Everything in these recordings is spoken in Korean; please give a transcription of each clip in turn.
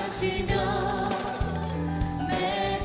떠나가시면 내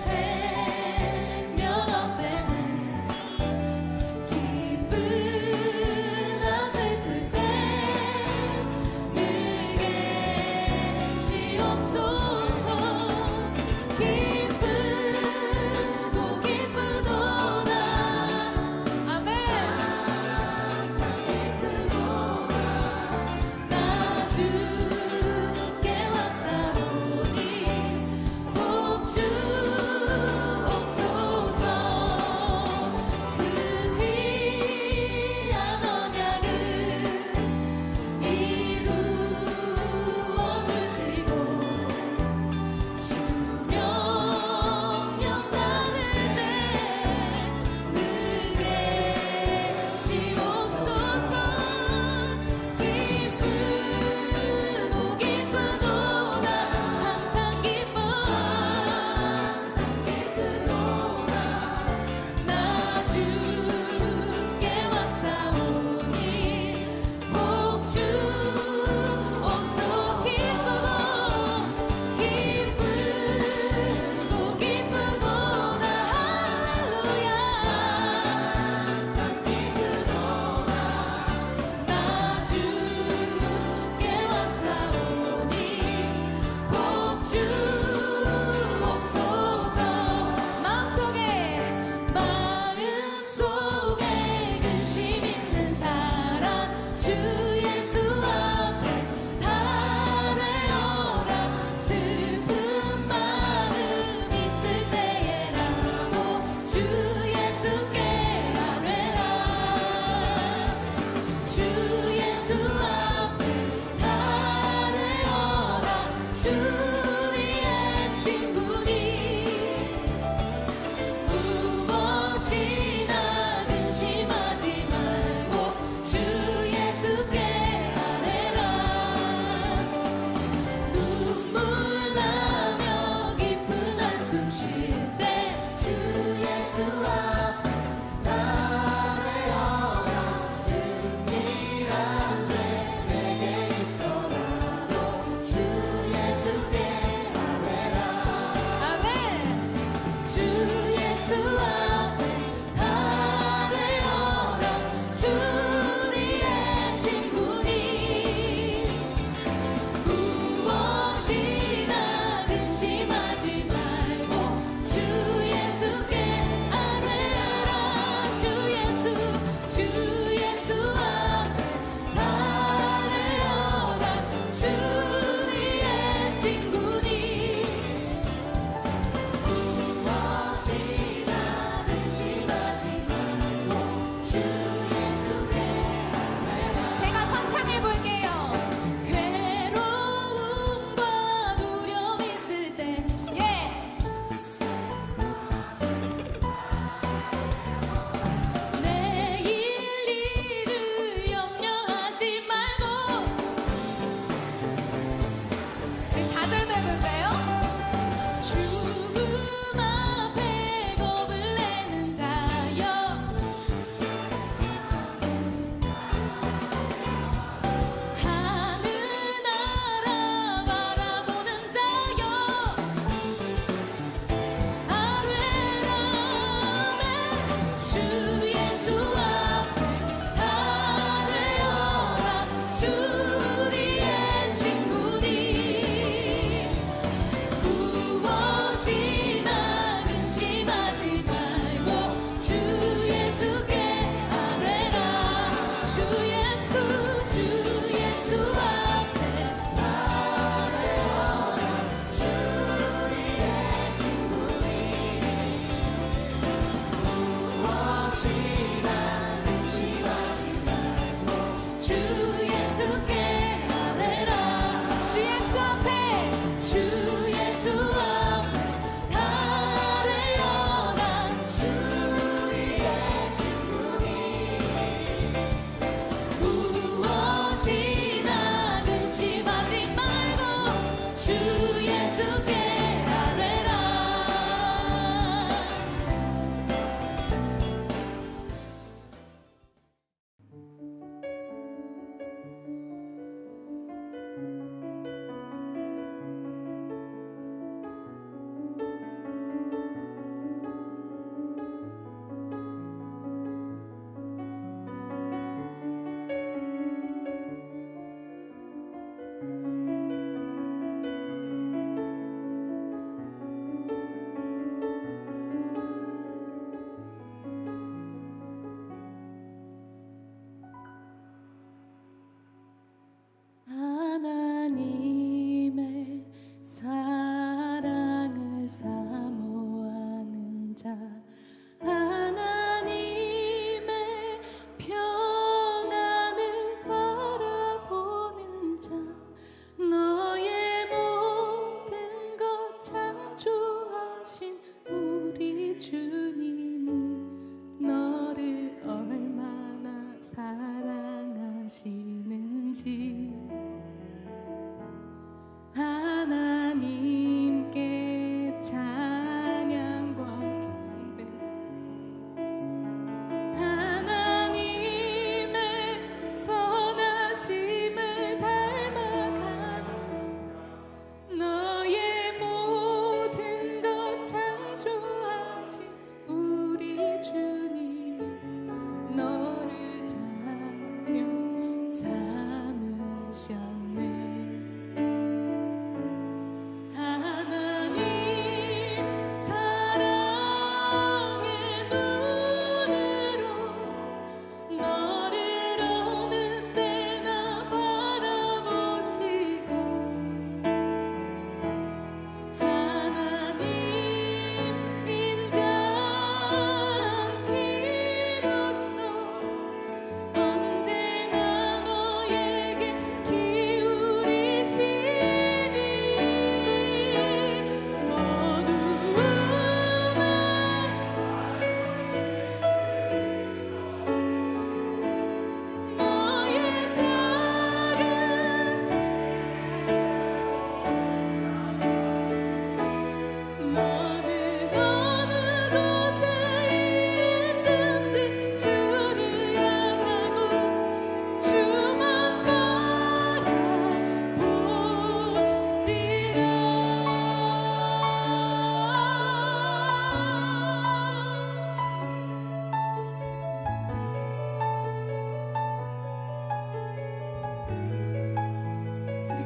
주님이 너를 얼마나 사랑하시는지 하나님께 찬양과 경배 하나님의 선하심을 닮아가는 자 너의 모든 것 창조하신 우리 주님이 너를 자녀 삼으셨네.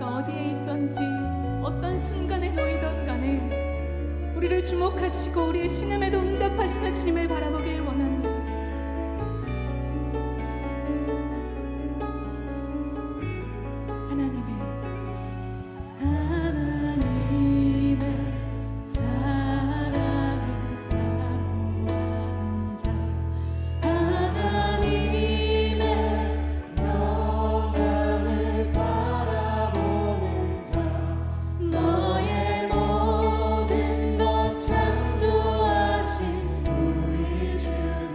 어디에 있던지 어떤 순간에 놓이던 간에 우리를 주목하시고 우리의 신음에도 응답하시는 주님을 바라보길 원합니다. 하나님의 사랑을 사모하는 자 하나님의 영광을 바라보는 자 너의 모든 것 창조하신 우리 주님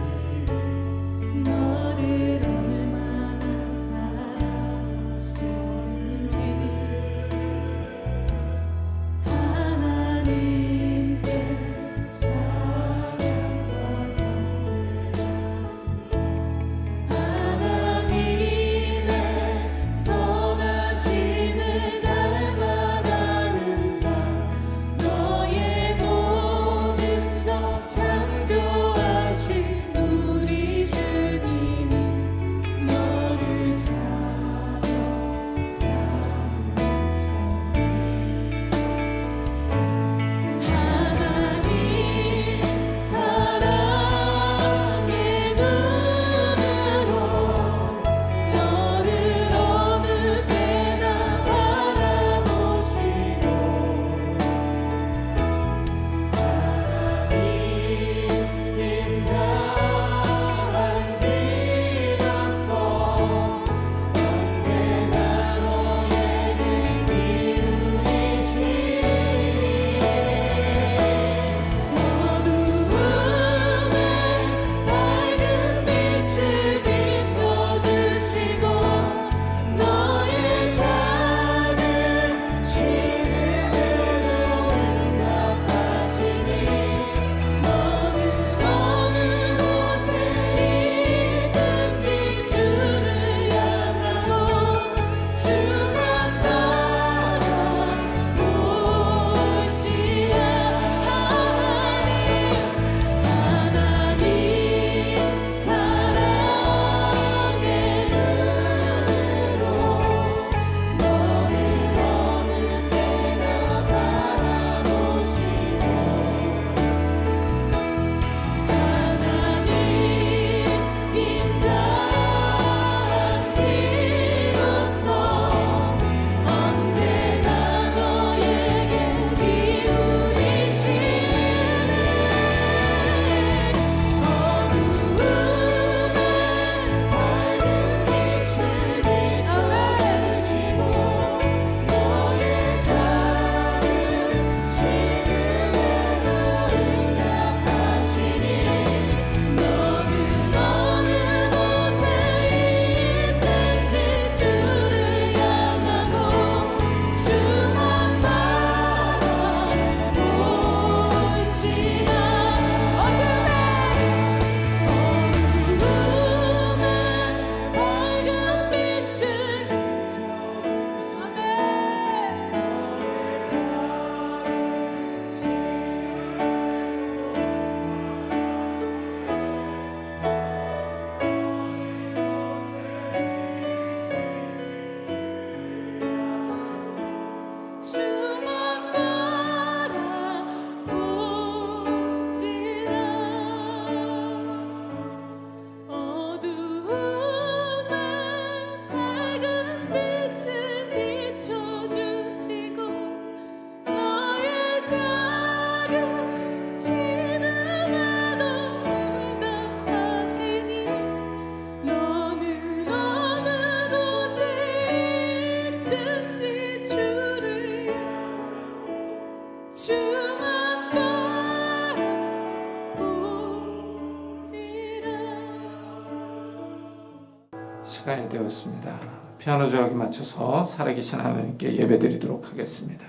시간이 되었습니다. 피아노 조각에 맞춰서 살아계신 하나님께 예배드리도록 하겠습니다.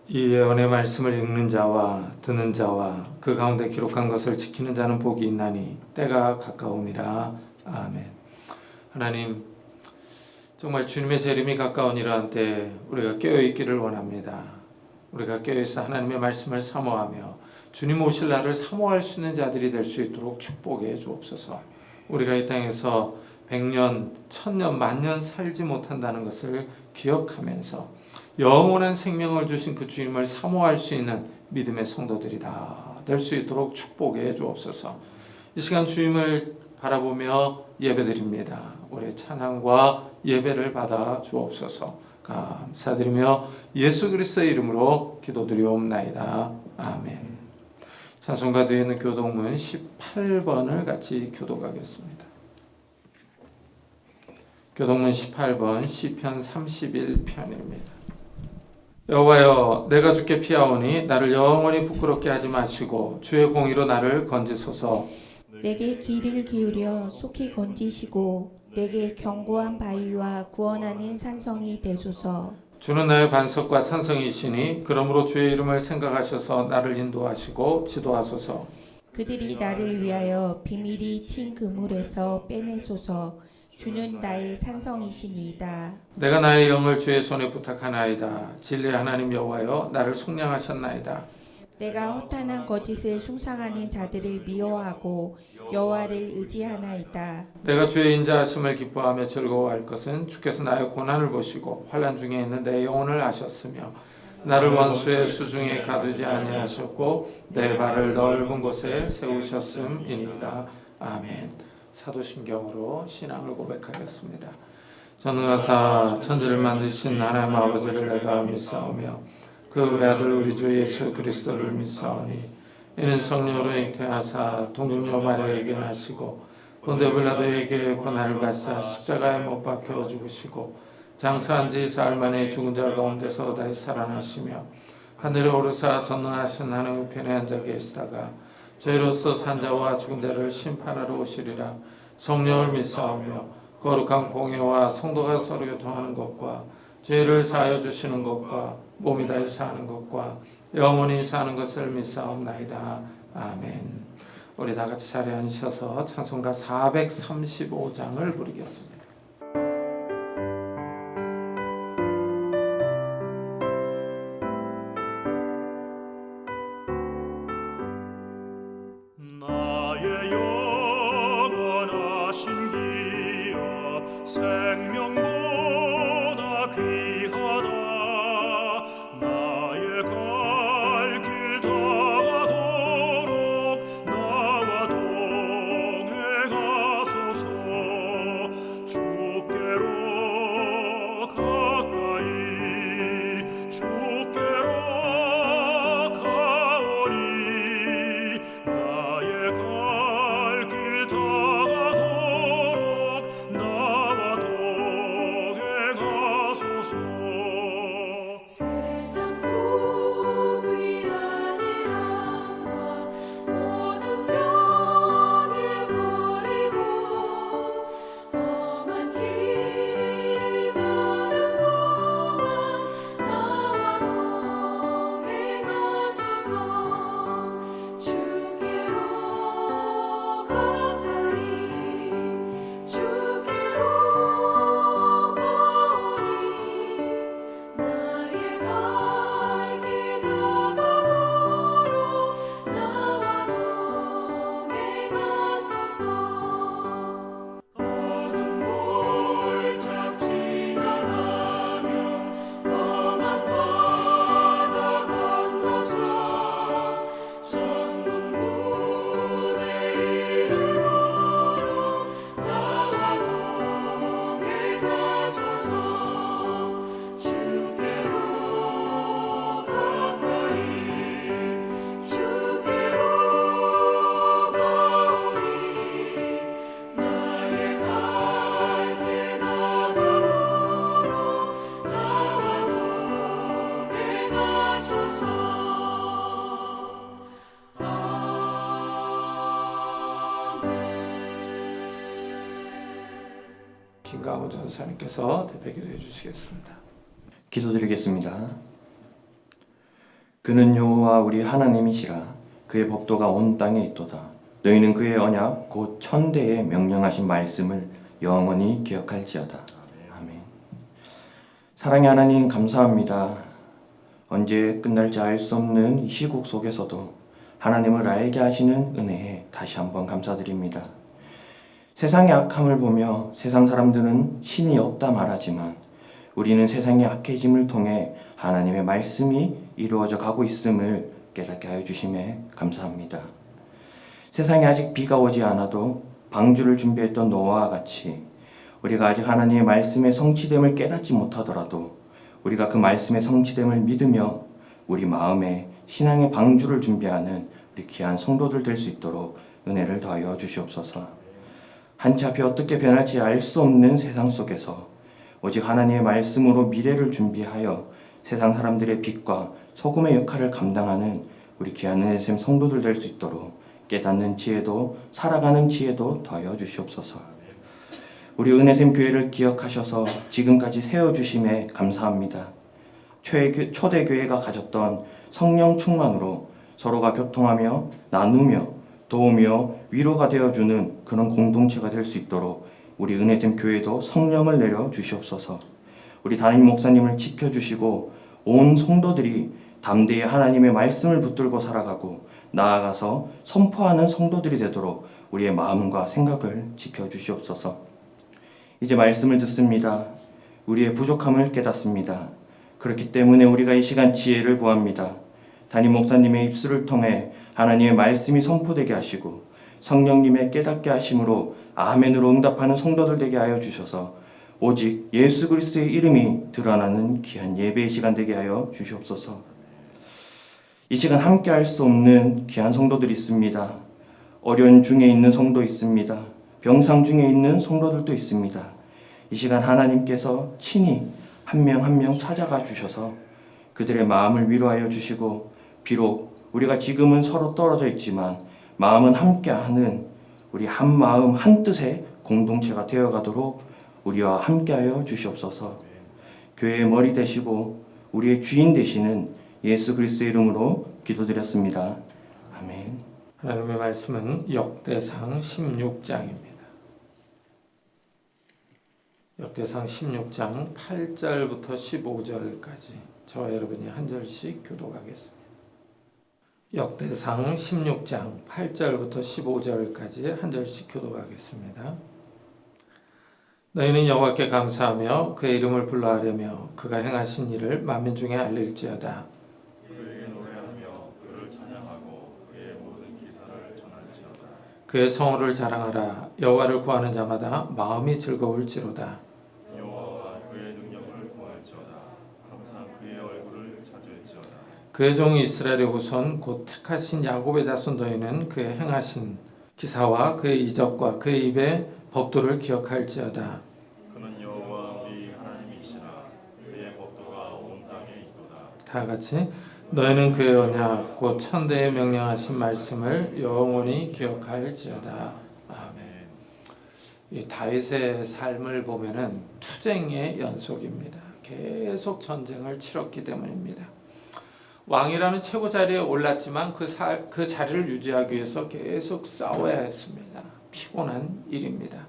이 예언의 말씀을 읽는 자와 듣는 자와 그 가운데 기록한 것을 지키는 자는 복이 있나니 때가 가까움이라. 아멘. 하나님, 정말 주님의 재림이 가까운 이러한 때 우리가 깨어있기를 원합니다. 우리가 깨어있어 하나님의 말씀을 사모하며 주님 오실 날을 사모할 수 있는 자들이 될 수 있도록 축복해 주옵소서. 우리가 이 땅에서 100년, 1000년, 만년 살지 못한다는 것을 기억하면서 영원한 생명을 주신 그 주님을 사모할 수 있는 믿음의 성도들이 다 될 수 있도록 축복해 주옵소서. 이 시간 주님을 바라보며 예배드립니다. 우리의 찬양과 예배를 받아 주옵소서. 감사드리며 예수 그리스도의 이름으로 기도드리옵나이다. 아멘. 찬송가 뒤에 있는 교독문 18번을 같이 교독하겠습니다. 교독문 18번 시편 31편입니다. 여호와여, 내가 주께 피하오니 나를 영원히 부끄럽게 하지 마시고 주의 공의로 나를 건지소서. 내게 귀를 기울여 속히 건지시고 내게 견고한 바위와 구원하는 산성이 되소서. 주는 나의 반석과 산성이시니 그러므로 주의 이름을 생각하셔서 나를 인도하시고 지도하소서. 그들이 나를 위하여 비밀이 친 그물에서 빼내소서. 주는 나의 산성이시니이다. 내가 나의 영을 주의 손에 부탁하나이다. 진리의 하나님 여호와여, 나를 속량하셨나이다. 내가 허탄한 거짓을 숭상하는 자들을 미워하고 여호와를 의지하나이다. 내가 주의 인자하심을 기뻐하며 즐거워할 것은 주께서 나의 고난을 보시고 환난 중에 있는 내 영혼을 아셨으며 나를 원수의 수중에 가두지 아니하셨고 내 발을 넓은 곳에 세우셨음이니이다. 아멘. 사도신경으로 신앙을 고백하겠습니다. 전능하사 천지를 만드신 하나님 아버지를 내가 믿사오며 그 외아들 우리 주 예수 그리스도를 믿사오니 이는 성령으로 잉태하사 동정녀 마리아에게 나시고 본데 빌라도에게 고난을 받사 십자가에 못 박혀 죽으시고 장사한 지 사흘 만에 죽은 자 가운데서 다시 살아나시며 하늘에 오르사 전능하신 하나님 편에 앉아 계시다가 저희로서 산자와 죽은 자를 심판하러 오시리라. 성령을 믿사오며 거룩한 공예와 성도가 서로 교통하는 것과 죄를 사하여 주시는 것과 몸이 다시 사는 것과 영원히 사는 것을 믿사옵나이다. 아멘. 우리 다 같이 자리에 앉으셔서 찬송가 435장을 부르겠습니다. 생명보다 귀하다. 나의 갈 길 다가도록 나와 동행하소서. 주 김강호 전사님께서 대표 기도해 주시겠습니다. 기도드리겠습니다. 그는 여호와 우리 하나님이시라. 그의 법도가 온 땅에 있도다. 너희는 그의 언약 곧 천대에 명령하신 말씀을 영원히 기억할지어다. 아멘. 사랑의 하나님, 감사합니다. 언제 끝날지 알 수 없는 이 시국 속에서도 하나님을 알게 하시는 은혜에 다시 한번 감사드립니다. 세상의 악함을 보며 세상 사람들은 신이 없다 말하지만 우리는 세상의 악해짐을 통해 하나님의 말씀이 이루어져 가고 있음을 깨닫게 하여 주심에 감사합니다. 세상에 아직 비가 오지 않아도 방주를 준비했던 노아와 같이 우리가 아직 하나님의 말씀의 성취됨을 깨닫지 못하더라도 우리가 그 말씀의 성취됨을 믿으며 우리 마음에 신앙의 방주를 준비하는 우리 귀한 성도들 될 수 있도록 은혜를 더하여 주시옵소서. 한치 앞이 어떻게 변할지 알 수 없는 세상 속에서 오직 하나님의 말씀으로 미래를 준비하여 세상 사람들의 빛과 소금의 역할을 감당하는 우리 귀한 은혜샘 성도들 될 수 있도록 깨닫는 지혜도 살아가는 지혜도 더하여 주시옵소서. 우리 은혜샘 교회를 기억하셔서 지금까지 세워주심에 감사합니다. 초대교회가 가졌던 성령 충만으로 서로가 교통하며 나누며 도우며 위로가 되어주는 그런 공동체가 될 수 있도록 우리 은혜샘 교회도 성령을 내려 주시옵소서. 우리 담임 목사님을 지켜주시고 온 성도들이 담대히 하나님의 말씀을 붙들고 살아가고 나아가서 선포하는 성도들이 되도록 우리의 마음과 생각을 지켜주시옵소서. 이제 말씀을 듣습니다. 우리의 부족함을 깨닫습니다. 그렇기 때문에 우리가 이 시간 지혜를 구합니다. 담임 목사님의 입술을 통해 하나님의 말씀이 선포되게 하시고 성령님의 깨닫게 하심으로 아멘으로 응답하는 성도들 되게 하여 주셔서 오직 예수 그리스도의 이름이 드러나는 귀한 예배의 시간 되게 하여 주시옵소서. 이 시간 함께 할 수 없는 귀한 성도들이 있습니다. 어려운 중에 있는 성도 있습니다. 병상 중에 있는 성도들도 있습니다. 이 시간 하나님께서 친히 한 명 한 명 찾아가 주셔서 그들의 마음을 위로하여 주시고 비록 우리가 지금은 서로 떨어져 있지만 마음은 함께하는 우리 한 마음 한 뜻의 공동체가 되어가도록 우리와 함께하여 주시옵소서. 교회의 머리 되시고 우리의 주인 되시는 예수 그리스도의 이름으로 기도드렸습니다. 아멘. 하나님의 말씀은 역대상 16장입니다. 역대상 16장 8절부터 15절까지 저와 여러분이 한 절씩 교독하겠습니다. 역대상 16장 8절부터 15절까지 한 절씩 교독하겠습니다. 너희는 여호와께 감사하며 그의 이름을 불러하려며 그가 행하신 일을 만민 중에 알릴지어다. 그에게 노래하며 그를 찬양하고 그의 모든 기사를 전할지어다. 그의 성호를 자랑하라. 여호와를 구하는 자마다 마음이 즐거울지로다. 여호와와 그의 능력을 구할지어다. 항상 그의 얼굴을 찾을지어다. 그의 종 이스라엘의 후손 곧 택하신 야곱의 자손 너희는 그의 행하신 기사와 그의 이적과 그의 입의 법도를 기억할지어다. 그는 여호와 우리 하나님이시라. 그의 법도가 온 땅에 있도다. 다 같이 너희는 그의 언약 곧 천대에 명령하신 말씀을 영원히 기억할지어다. 아멘. 이 다윗의 삶을 보면은 투쟁의 연속입니다. 계속 전쟁을 치렀기 때문입니다. 왕이라는 최고 자리에 올랐지만 그 자리를 유지하기 위해서 계속 싸워야 했습니다. 피곤한 일입니다.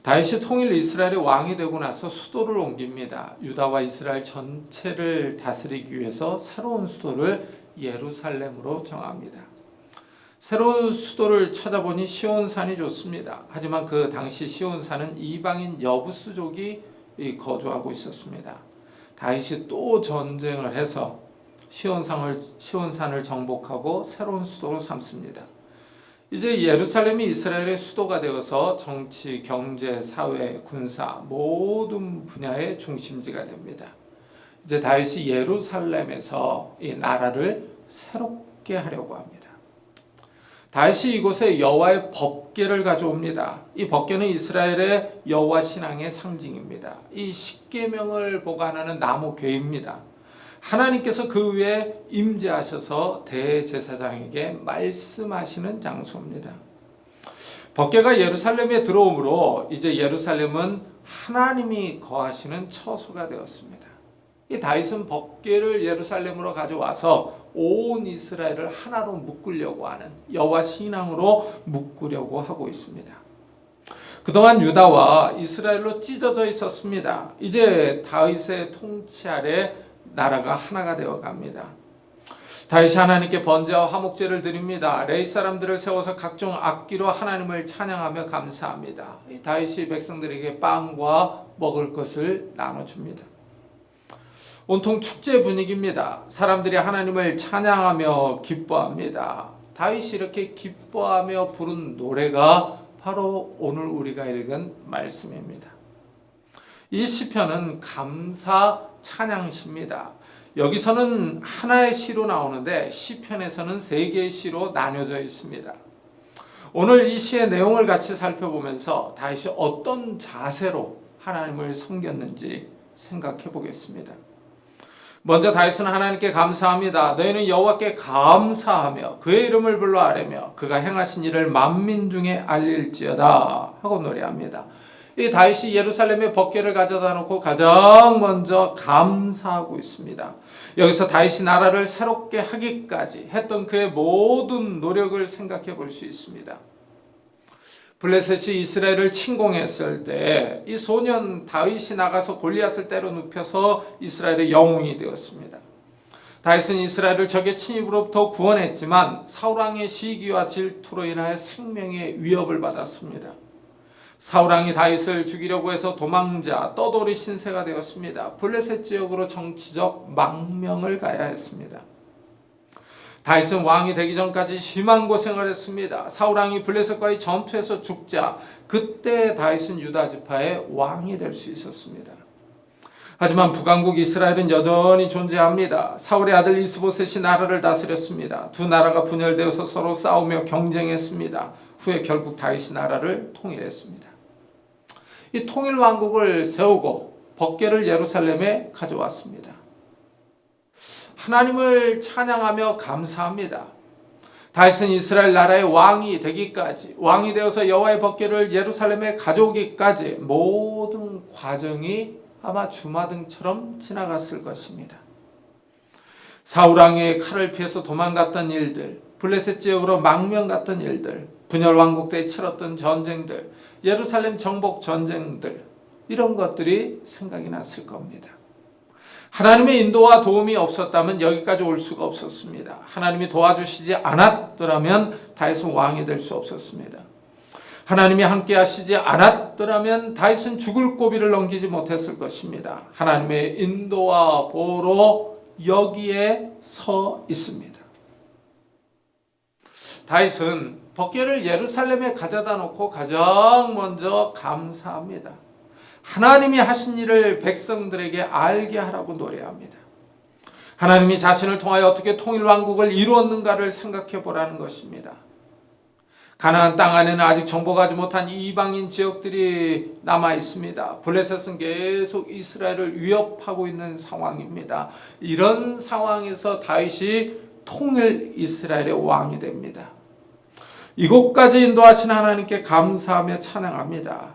다윗이 통일 이스라엘의 왕이 되고 나서 수도를 옮깁니다. 유다와 이스라엘 전체를 다스리기 위해서 새로운 수도를 예루살렘으로 정합니다. 새로운 수도를 찾아보니 시온산이 좋습니다. 하지만 그 당시 시온산은 이방인 여부스족이 거주하고 있었습니다. 다윗이 또 전쟁을 해서 시온산을 정복하고 새로운 수도로 삼습니다. 이제 예루살렘이 이스라엘의 수도가 되어서 정치, 경제, 사회, 군사 모든 분야의 중심지가 됩니다. 이제 다윗이 예루살렘에서 이 나라를 새롭게 하려고 합니다. 다윗이 이곳에 여호와의 법궤를 가져옵니다. 이 법궤는 이스라엘의 여호와 신앙의 상징입니다. 이 십계명을 보관하는 나무 궤입니다. 하나님께서 그 위에 임재하셔서 대제사장에게 말씀하시는 장소입니다. 법궤가 예루살렘에 들어오므로 이제 예루살렘은 하나님이 거하시는 처소가 되었습니다. 이 다윗은 법궤를 예루살렘으로 가져와서 온 이스라엘을 하나로 묶으려고 하는 여호와 신앙으로 묶으려고 하고 있습니다. 그동안 유다와 이스라엘로 찢어져 있었습니다. 이제 다윗의 통치 아래 나라가 하나가 되어 갑니다. 다윗이 하나님께 번제와 화목제를 드립니다. 레위 사람들을 세워서 각종 악기로 하나님을 찬양하며 감사합니다. 다윗이 백성들에게 빵과 먹을 것을 나눠줍니다. 온통 축제 분위기입니다. 사람들이 하나님을 찬양하며 기뻐합니다. 다윗이 이렇게 기뻐하며 부른 노래가 바로 오늘 우리가 읽은 말씀입니다. 이 시편은 감사 찬양시입니다. 여기서는 하나의 시로 나오는데 시편에서는 세 개의 시로 나뉘어져 있습니다. 오늘 이 시의 내용을 같이 살펴보면서 다윗이 어떤 자세로 하나님을 섬겼는지 생각해 보겠습니다. 먼저 다윗은 하나님께 감사합니다. 너희는 여호와께 감사하며 그의 이름을 불러 아뢰며 그가 행하신 일을 만민 중에 알릴지어다 하고 노래합니다. 이 다윗이 예루살렘에 법궤를 가져다 놓고 가장 먼저 감사하고 있습니다. 여기서 다윗이 나라를 새롭게 하기까지 했던 그의 모든 노력을 생각해 볼 수 있습니다. 블레셋이 이스라엘을 침공했을 때 이 소년 다윗이 나가서 골리앗을 때려 눕혀서 이스라엘의 영웅이 되었습니다. 다윗은 이스라엘을 적의 침입으로부터 구원했지만 사울왕의 시기와 질투로 인하여 생명의 위협을 받았습니다. 사울왕이 다윗을 죽이려고 해서 도망자 떠돌이 신세가 되었습니다. 블레셋 지역으로 정치적 망명을 가야 했습니다. 다윗은 왕이 되기 전까지 심한 고생을 했습니다. 사울왕이 블레셋과의 전투에서 죽자 그때 다윗은 유다 지파의 왕이 될 수 있었습니다. 하지만 북왕국 이스라엘은 여전히 존재합니다. 사울의 아들 이스보셋이 나라를 다스렸습니다. 두 나라가 분열되어서 서로 싸우며 경쟁했습니다. 후에 결국 다윗이 나라를 통일했습니다. 이 통일 왕국을 세우고 법궤를 예루살렘에 가져왔습니다. 하나님을 찬양하며 감사합니다. 다윗은 이스라엘 나라의 왕이 되기까지, 왕이 되어서 여호와의 법궤를 예루살렘에 가져오기까지 모든 과정이 아마 주마등처럼 지나갔을 것입니다. 사울왕의 칼을 피해서 도망갔던 일들, 블레셋 지역으로 망명 갔던 일들, 분열 왕국 때 치렀던 전쟁들, 예루살렘 정복 전쟁들, 이런 것들이 생각이 났을 겁니다. 하나님의 인도와 도움이 없었다면 여기까지 올 수가 없었습니다. 하나님이 도와주시지 않았더라면 다윗은 왕이 될 수 없었습니다. 하나님이 함께 하시지 않았더라면 다윗은 죽을 고비를 넘기지 못했을 것입니다. 하나님의 인도와 보호로 여기에 서 있습니다. 다윗은 법궤를 예루살렘에 가져다 놓고 가장 먼저 감사합니다. 하나님이 하신 일을 백성들에게 알게 하라고 노래합니다. 하나님이 자신을 통하여 어떻게 통일왕국을 이루었는가를 생각해 보라는 것입니다. 가나안 땅 안에는 아직 정복하지 못한 이방인 지역들이 남아 있습니다. 블레셋은 계속 이스라엘을 위협하고 있는 상황입니다. 이런 상황에서 다윗이 통일 이스라엘의 왕이 됩니다. 이곳까지 인도하신 하나님께 감사하며 찬양합니다.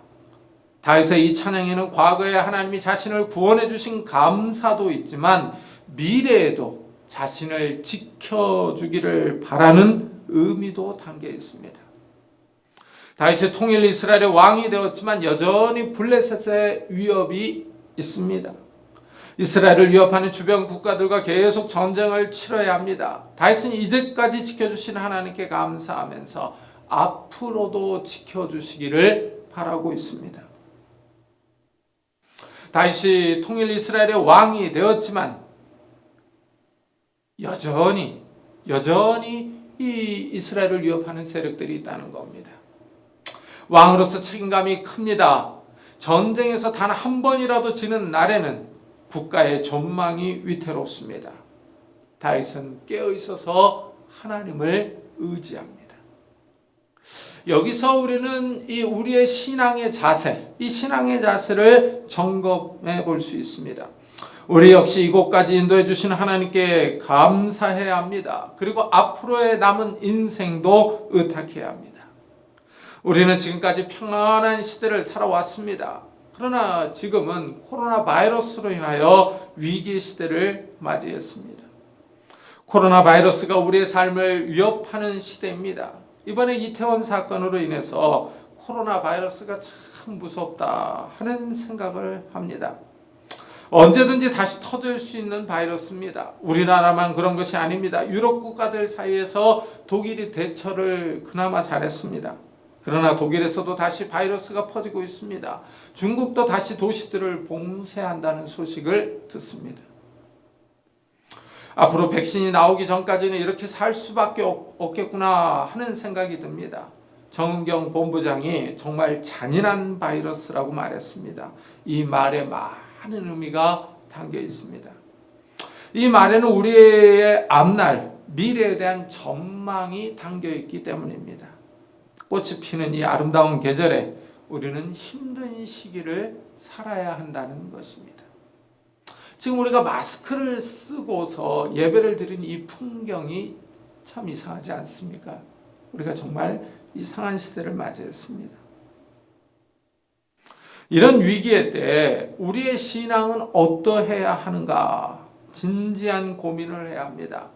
다윗의 이 찬양에는 과거에 하나님이 자신을 구원해 주신 감사도 있지만 미래에도 자신을 지켜주기를 바라는 의미도 담겨 있습니다. 다윗이 통일 이스라엘의 왕이 되었지만 여전히 블레셋의 위협이 있습니다. 이스라엘을 위협하는 주변 국가들과 계속 전쟁을 치러야 합니다. 다윗은 이제까지 지켜주신 하나님께 감사하면서 앞으로도 지켜주시기를 바라고 있습니다. 다윗이 통일 이스라엘의 왕이 되었지만 여전히 이 이스라엘을 위협하는 세력들이 있다는 겁니다. 왕으로서 책임감이 큽니다. 전쟁에서 단 한 번이라도 지는 날에는 국가의 존망이 위태롭습니다. 다윗은 깨어 있어서 하나님을 의지합니다. 여기서 우리는 이 우리의 신앙의 자세, 이 신앙의 자세를 점검해 볼 수 있습니다. 우리 역시 이곳까지 인도해 주신 하나님께 감사해야 합니다. 그리고 앞으로의 남은 인생도 의탁해야 합니다. 우리는 지금까지 평안한 시대를 살아왔습니다. 그러나 지금은 코로나 바이러스로 인하여 위기 시대를 맞이했습니다. 코로나 바이러스가 우리의 삶을 위협하는 시대입니다. 이번에 이태원 사건으로 인해서 코로나 바이러스가 참 무섭다 하는 생각을 합니다. 언제든지 다시 터질 수 있는 바이러스입니다. 우리나라만 그런 것이 아닙니다. 유럽 국가들 사이에서 독일이 대처를 그나마 잘했습니다. 그러나 독일에서도 다시 바이러스가 퍼지고 있습니다. 중국도 다시 도시들을 봉쇄한다는 소식을 듣습니다. 앞으로 백신이 나오기 전까지는 이렇게 살 수밖에 없겠구나 하는 생각이 듭니다. 정은경 본부장이 정말 잔인한 바이러스라고 말했습니다. 이 말에 많은 의미가 담겨 있습니다. 이 말에는 우리의 앞날 미래에 대한 전망이 담겨 있기 때문입니다. 꽃이 피는 이 아름다운 계절에 우리는 힘든 시기를 살아야 한다는 것입니다. 지금 우리가 마스크를 쓰고서 예배를 드린 이 풍경이 참 이상하지 않습니까? 우리가 정말 이상한 시대를 맞이했습니다. 이런 위기의 때 우리의 신앙은 어떠해야 하는가? 진지한 고민을 해야 합니다.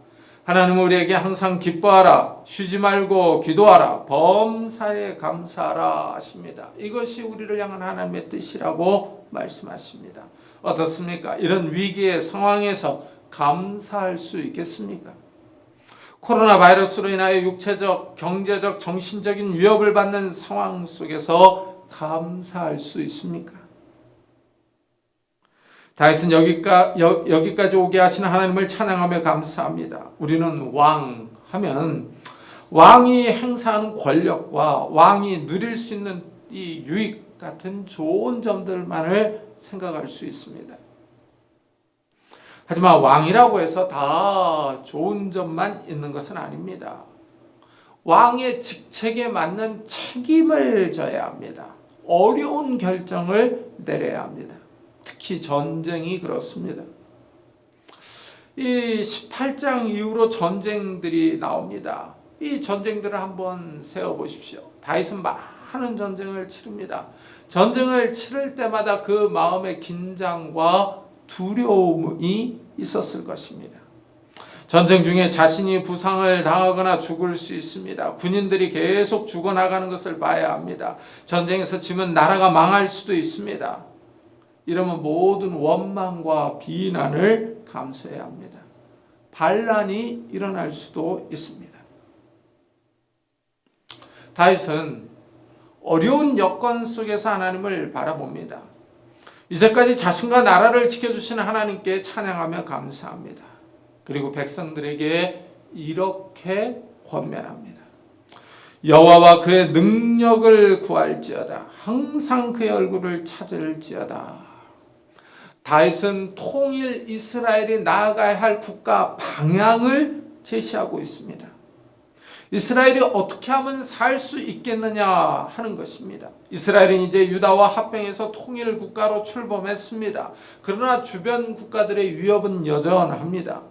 하나님은 우리에게 항상 기뻐하라, 쉬지 말고 기도하라, 범사에 감사하라 하십니다. 이것이 우리를 향한 하나님의 뜻이라고 말씀하십니다. 어떻습니까? 이런 위기의 상황에서 감사할 수 있겠습니까? 코로나 바이러스로 인하여 육체적, 경제적, 정신적인 위협을 받는 상황 속에서 감사할 수 있습니까? 다윗은 여기까지 오게 하신 하나님을 찬양하며 감사합니다. 우리는 왕 하면 왕이 행사하는 권력과 왕이 누릴 수 있는 이 유익 같은 좋은 점들만을 생각할 수 있습니다. 하지만 왕이라고 해서 다 좋은 점만 있는 것은 아닙니다. 왕의 직책에 맞는 책임을 져야 합니다. 어려운 결정을 내려야 합니다. 특히 전쟁이 그렇습니다. 이 18장 이후로 전쟁들이 나옵니다. 이 전쟁들을 한번 세어보십시오. 다윗은 많은 전쟁을 치릅니다. 전쟁을 치를 때마다 그 마음의 긴장과 두려움이 있었을 것입니다. 전쟁 중에 자신이 부상을 당하거나 죽을 수 있습니다. 군인들이 계속 죽어나가는 것을 봐야 합니다. 전쟁에서 지면 나라가 망할 수도 있습니다. 이러면 모든 원망과 비난을 감수해야 합니다. 반란이 일어날 수도 있습니다. 다윗은 어려운 여건 속에서 하나님을 바라봅니다. 이제까지 자신과 나라를 지켜주시는 하나님께 찬양하며 감사합니다. 그리고 백성들에게 이렇게 권면합니다. 여호와와 그의 능력을 구할지어다. 항상 그의 얼굴을 찾을지어다. 다윗은 통일 이스라엘이 나아가야 할 국가 방향을 제시하고 있습니다. 이스라엘이 어떻게 하면 살 수 있겠느냐 하는 것입니다. 이스라엘은 이제 유다와 합병해서 통일 국가로 출범했습니다. 그러나 주변 국가들의 위협은 여전합니다.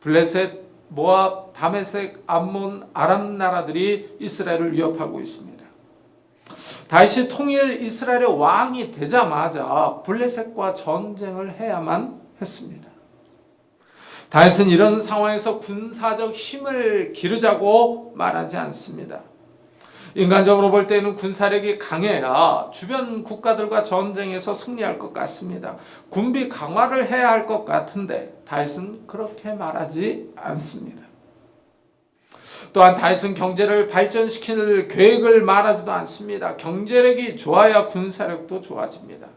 블레셋, 모압, 다메섹, 암몬, 아람 나라들이 이스라엘을 위협하고 있습니다. 다윗이 통일 이스라엘의 왕이 되자마자 블레셋과 전쟁을 해야만 했습니다. 다윗은 이런 상황에서 군사적 힘을 기르자고 말하지 않습니다. 인간적으로 볼 때는 군사력이 강해야 주변 국가들과 전쟁에서 승리할 것 같습니다. 군비 강화를 해야 할 것 같은데 다윗은 그렇게 말하지 않습니다. 또한 다윗은 경제를 발전시킬 계획을 말하지도 않습니다. 경제력이 좋아야 군사력도 좋아집니다.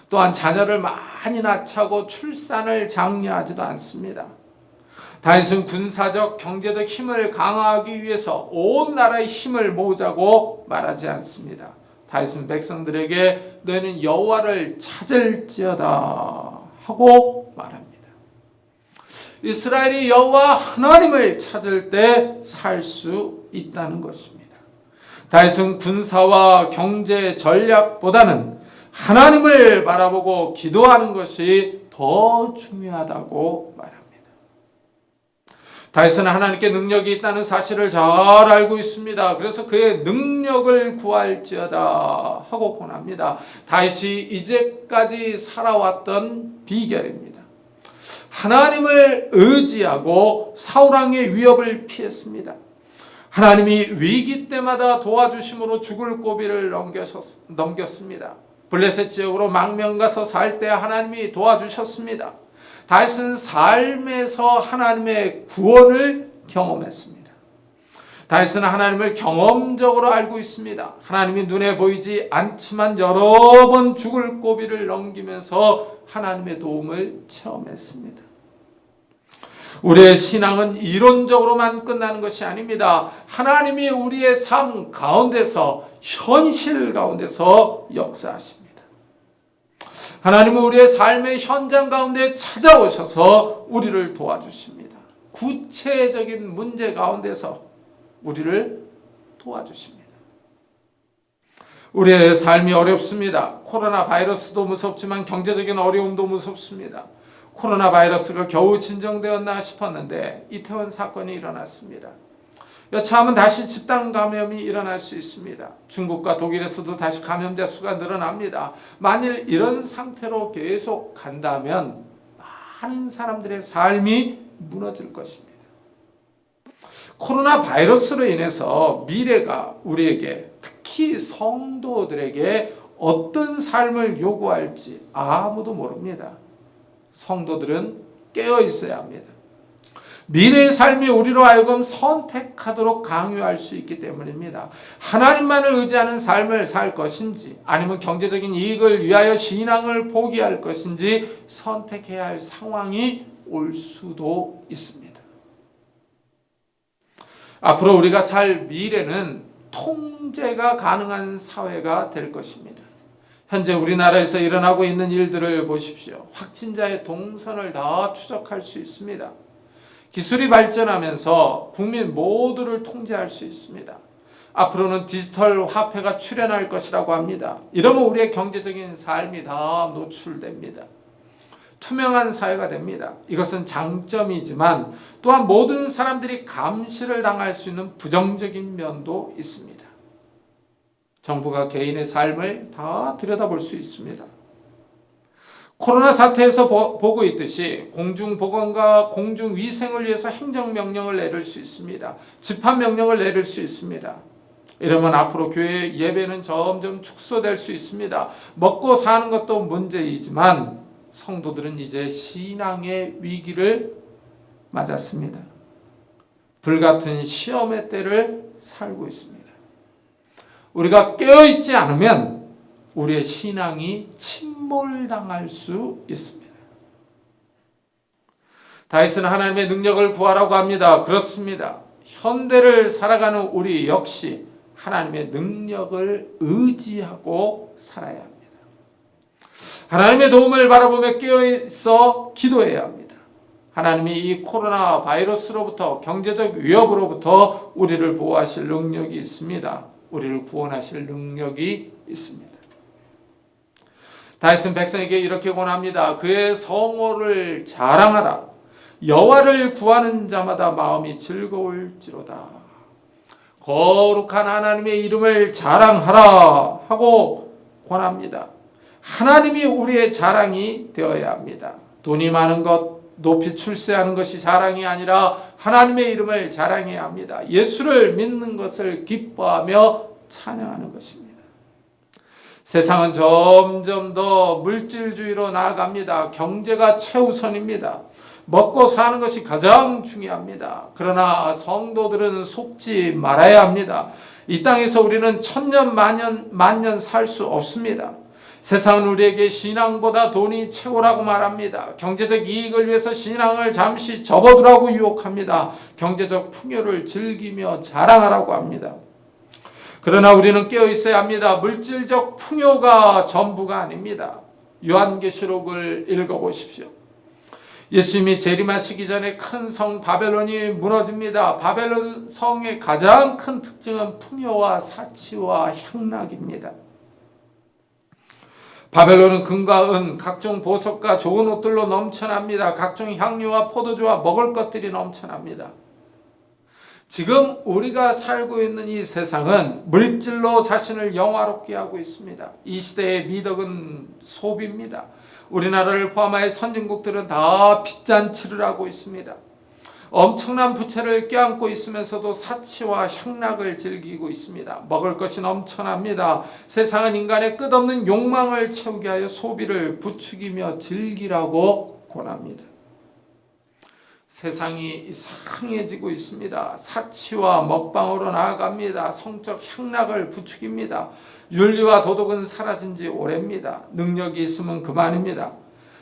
또한 자녀를 많이 낳자고 출산을 장려하지도 않습니다. 다윗은 군사적, 경제적 힘을 강화하기 위해서 온 나라의 힘을 모으자고 말하지 않습니다. 다윗은 백성들에게 너희는 여호와를 찾을지어다 하고 말합니다. 이스라엘이 여호와 하나님을 찾을 때 살 수 있다는 것입니다. 다윗은 군사와 경제 전략보다는 하나님을 바라보고 기도하는 것이 더 중요하다고 말합니다. 다윗은 하나님께 능력이 있다는 사실을 잘 알고 있습니다. 그래서 그의 능력을 구할지어다 하고 권합니다. 다윗이 이제까지 살아왔던 비결입니다. 하나님을 의지하고 사울왕의 위협을 피했습니다. 하나님이 위기 때마다 도와주심으로 죽을 고비를 넘겼습니다. 블레셋 지역으로 망명 가서 살 때 하나님이 도와주셨습니다. 다윗은 삶에서 하나님의 구원을 경험했습니다. 다윗은 하나님을 경험적으로 알고 있습니다. 하나님이 눈에 보이지 않지만 여러 번 죽을 고비를 넘기면서 하나님의 도움을 체험했습니다. 우리의 신앙은 이론적으로만 끝나는 것이 아닙니다. 하나님이 우리의 삶 가운데서, 현실 가운데서 역사하십니다. 하나님은 우리의 삶의 현장 가운데 찾아오셔서 우리를 도와주십니다. 구체적인 문제 가운데서 우리를 도와주십니다. 우리의 삶이 어렵습니다. 코로나 바이러스도 무섭지만 경제적인 어려움도 무섭습니다. 코로나 바이러스가 겨우 진정되었나 싶었는데 이태원 사건이 일어났습니다. 여차하면 다시 집단 감염이 일어날 수 있습니다. 중국과 독일에서도 다시 감염자 수가 늘어납니다. 만일 이런 상태로 계속 간다면 많은 사람들의 삶이 무너질 것입니다. 코로나 바이러스로 인해서 미래가 우리에게, 특히 성도들에게 어떤 삶을 요구할지 아무도 모릅니다. 성도들은 깨어 있어야 합니다. 미래의 삶이 우리로 하여금 선택하도록 강요할 수 있기 때문입니다. 하나님만을 의지하는 삶을 살 것인지, 아니면 경제적인 이익을 위하여 신앙을 포기할 것인지 선택해야 할 상황이 올 수도 있습니다. 앞으로 우리가 살 미래는 통제가 가능한 사회가 될 것입니다. 현재 우리나라에서 일어나고 있는 일들을 보십시오. 확진자의 동선을 다 추적할 수 있습니다. 기술이 발전하면서 국민 모두를 통제할 수 있습니다. 앞으로는 디지털 화폐가 출현할 것이라고 합니다. 이러면 우리의 경제적인 삶이 다 노출됩니다. 투명한 사회가 됩니다. 이것은 장점이지만 또한 모든 사람들이 감시를 당할 수 있는 부정적인 면도 있습니다. 정부가 개인의 삶을 다 들여다볼 수 있습니다. 코로나 사태에서 보고 있듯이 공중보건과 공중위생을 위해서 행정명령을 내릴 수 있습니다. 집합명령을 내릴 수 있습니다. 이러면 앞으로 교회 예배는 점점 축소될 수 있습니다. 먹고 사는 것도 문제이지만 성도들은 이제 신앙의 위기를 맞았습니다. 불같은 시험의 때를 살고 있습니다. 우리가 깨어있지 않으면 우리의 신앙이 침몰당할 수 있습니다. 다윗은 하나님의 능력을 구하라고 합니다. 그렇습니다. 현대를 살아가는 우리 역시 하나님의 능력을 의지하고 살아야 합니다. 하나님의 도움을 바라보며 깨어있어 기도해야 합니다. 하나님이 이 코로나 바이러스로부터, 경제적 위협으로부터 우리를 보호하실 능력이 있습니다. 우리를 구원하실 능력이 있습니다. 다윗은 백성에게 이렇게 권합니다. 그의 성호를 자랑하라. 여호와를 구하는 자마다 마음이 즐거울지로다. 거룩한 하나님의 이름을 자랑하라 하고 권합니다. 하나님이 우리의 자랑이 되어야 합니다. 돈이 많은 것, 높이 출세하는 것이 자랑이 아니라 하나님의 이름을 자랑해야 합니다. 예수를 믿는 것을 기뻐하며 찬양하는 것입니다. 세상은 점점 더 물질주의로 나아갑니다. 경제가 최우선입니다. 먹고 사는 것이 가장 중요합니다. 그러나 성도들은 속지 말아야 합니다. 이 땅에서 우리는 천년 만년 살 수 없습니다. 세상은 우리에게 신앙보다 돈이 최고라고 말합니다. 경제적 이익을 위해서 신앙을 잠시 접어두라고 유혹합니다. 경제적 풍요를 즐기며 자랑하라고 합니다. 그러나 우리는 깨어 있어야 합니다. 물질적 풍요가 전부가 아닙니다. 요한계시록을 읽어보십시오. 예수님이 재림하시기 전에 큰 성 바벨론이 무너집니다. 바벨론 성의 가장 큰 특징은 풍요와 사치와 향락입니다. 바벨론은 금과 은, 각종 보석과 좋은 옷들로 넘쳐납니다. 각종 향료와 포도주와 먹을 것들이 넘쳐납니다. 지금 우리가 살고 있는 이 세상은 물질로 자신을 영화롭게 하고 있습니다. 이 시대의 미덕은 소비입니다. 우리나라를 포함하여 선진국들은 다 빚잔치를 하고 있습니다. 엄청난 부채를 껴안고 있으면서도 사치와 향락을 즐기고 있습니다. 먹을 것이 넘쳐납니다. 세상은 인간의 끝없는 욕망을 채우게 하여 소비를 부추기며 즐기라고 권합니다. 세상이 이상해지고 있습니다. 사치와 먹방으로 나아갑니다. 성적 향락을 부추깁니다. 윤리와 도덕은 사라진 지 오래입니다. 능력이 있으면 그만입니다.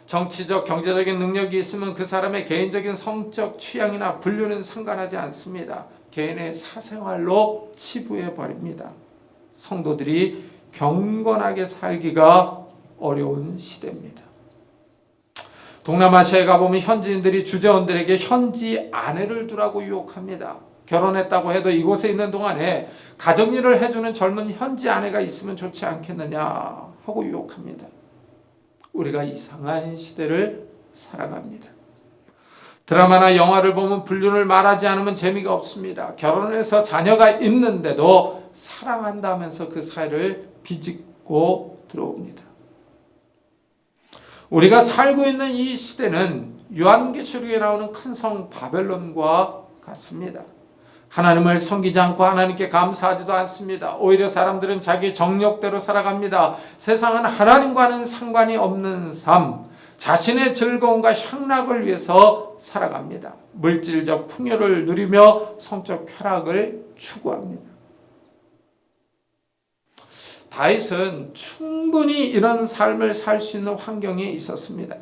정치적, 경제적인 능력이 있으면 그 사람의 개인적인 성적 취향이나 분류는 상관하지 않습니다. 개인의 사생활로 치부해 버립니다. 성도들이 경건하게 살기가 어려운 시대입니다. 동남아시아에 가보면 현지인들이 주재원들에게 현지 아내를 두라고 유혹합니다. 결혼했다고 해도 이곳에 있는 동안에 가정일을 해주는 젊은 현지 아내가 있으면 좋지 않겠느냐 하고 유혹합니다. 우리가 이상한 시대를 살아갑니다. 드라마나 영화를 보면 불륜을 말하지 않으면 재미가 없습니다. 결혼을 해서 자녀가 있는데도 사랑한다면서 그 사이를 비집고 들어옵니다. 우리가 살고 있는 이 시대는 요한계시록에 나오는 큰 성 바벨론과 같습니다. 하나님을 섬기지 않고 하나님께 감사하지도 않습니다. 오히려 사람들은 자기 정력대로 살아갑니다. 세상은 하나님과는 상관이 없는 삶, 자신의 즐거움과 향락을 위해서 살아갑니다. 물질적 풍요를 누리며 성적 쾌락을 추구합니다. 다윗은 충분히 이런 삶을 살 수 있는 환경에 있었습니다.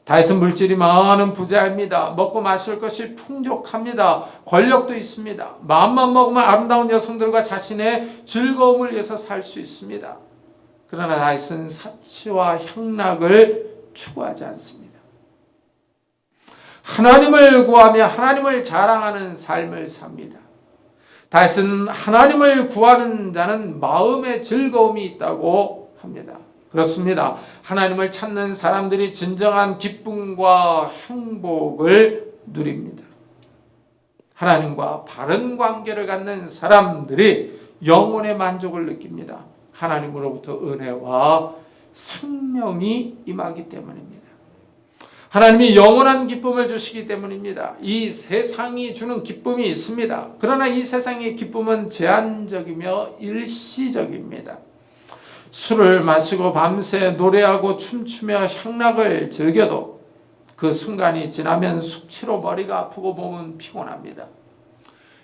다윗은 물질이 많은 부자입니다. 먹고 마실 것이 풍족합니다. 권력도 있습니다. 마음만 먹으면 아름다운 여성들과 자신의 즐거움을 위해서 살 수 있습니다. 그러나 다윗은 사치와 향락을 추구하지 않습니다. 하나님을 구하며 하나님을 자랑하는 삶을 삽니다. 다윗은 하나님을 구하는 자는 마음의 즐거움이 있다고 합니다. 그렇습니다. 하나님을 찾는 사람들이 진정한 기쁨과 행복을 누립니다. 하나님과 바른 관계를 갖는 사람들이 영혼의 만족을 느낍니다. 하나님으로부터 은혜와 생명이 임하기 때문입니다. 하나님이 영원한 기쁨을 주시기 때문입니다. 이 세상이 주는 기쁨이 있습니다. 그러나 이 세상의 기쁨은 제한적이며 일시적입니다. 술을 마시고 밤새 노래하고 춤추며 향락을 즐겨도 그 순간이 지나면 숙취로 머리가 아프고 몸은 피곤합니다.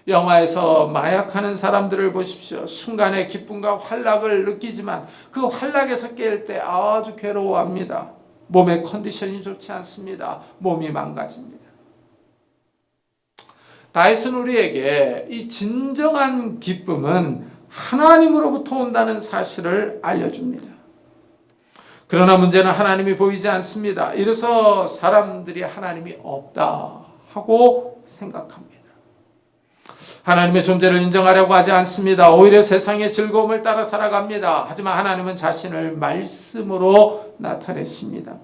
영화에서 마약하는 사람들을 보십시오. 순간의 기쁨과 환락을 느끼지만 그 환락에서 깰 때 아주 괴로워합니다. 몸의 컨디션이 좋지 않습니다. 몸이 망가집니다. 다윗은 우리에게 이 진정한 기쁨은 하나님으로부터 온다는 사실을 알려줍니다. 그러나 문제는 하나님이 보이지 않습니다. 이래서 사람들이 하나님이 없다 하고 생각합니다. 하나님의 존재를 인정하려고 하지 않습니다. 오히려 세상의 즐거움을 따라 살아갑니다. 하지만 하나님은 자신을 말씀으로 나타내십니다.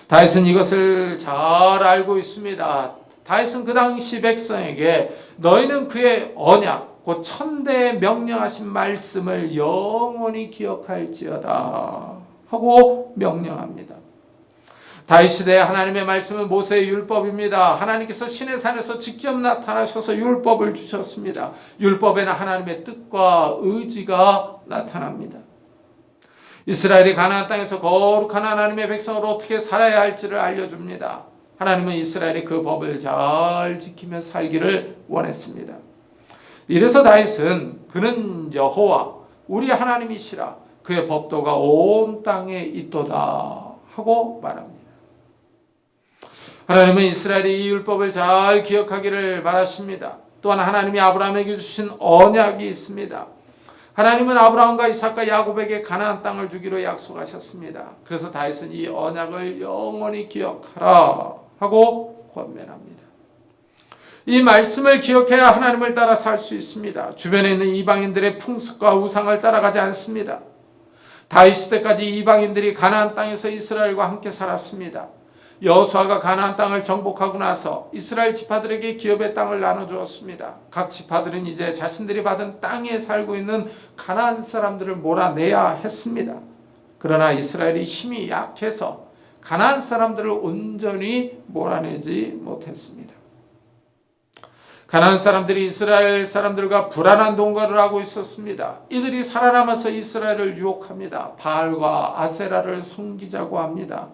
다윗은 이것을 잘 알고 있습니다. 다윗은 그 당시 백성에게 너희는 그의 언약, 곧 천대에 명령하신 말씀을 영원히 기억할지어다 하고 명령합니다. 다윗 시대에 하나님의 말씀은 모세의 율법입니다. 하나님께서 시내 산에서 직접 나타나셔서 율법을 주셨습니다. 율법에는 하나님의 뜻과 의지가 나타납니다. 이스라엘이 가나안 땅에서 거룩한 하나님의 백성으로 어떻게 살아야 할지를 알려줍니다. 하나님은 이스라엘이 그 법을 잘 지키며 살기를 원했습니다. 이래서 다윗은 그는 여호와 우리 하나님이시라 그의 법도가 온 땅에 있도다 하고 말합니다. 하나님은 이스라엘이 이 율법을 잘 기억하기를 바라십니다. 또한 하나님이 아브라함에게 주신 언약이 있습니다. 하나님은 아브라함과 이삭과 야곱에게 가나안 땅을 주기로 약속하셨습니다. 그래서 다윗은 이 언약을 영원히 기억하라 하고 권면합니다. 이 말씀을 기억해야 하나님을 따라 살 수 있습니다. 주변에 있는 이방인들의 풍습과 우상을 따라가지 않습니다. 다윗 시대까지 이방인들이 가나안 땅에서 이스라엘과 함께 살았습니다. 여호수아가 가나안 땅을 정복하고 나서 이스라엘 지파들에게 기업의 땅을 나눠주었습니다. 각 지파들은 이제 자신들이 받은 땅에 살고 있는 가나안 사람들을 몰아내야 했습니다. 그러나 이스라엘이 힘이 약해서 가나안 사람들을 온전히 몰아내지 못했습니다. 가나안 사람들이 이스라엘 사람들과 불안한 동거를 하고 있었습니다. 이들이 살아남아서 이스라엘을 유혹합니다. 바알과 아세라를 섬기자고 합니다.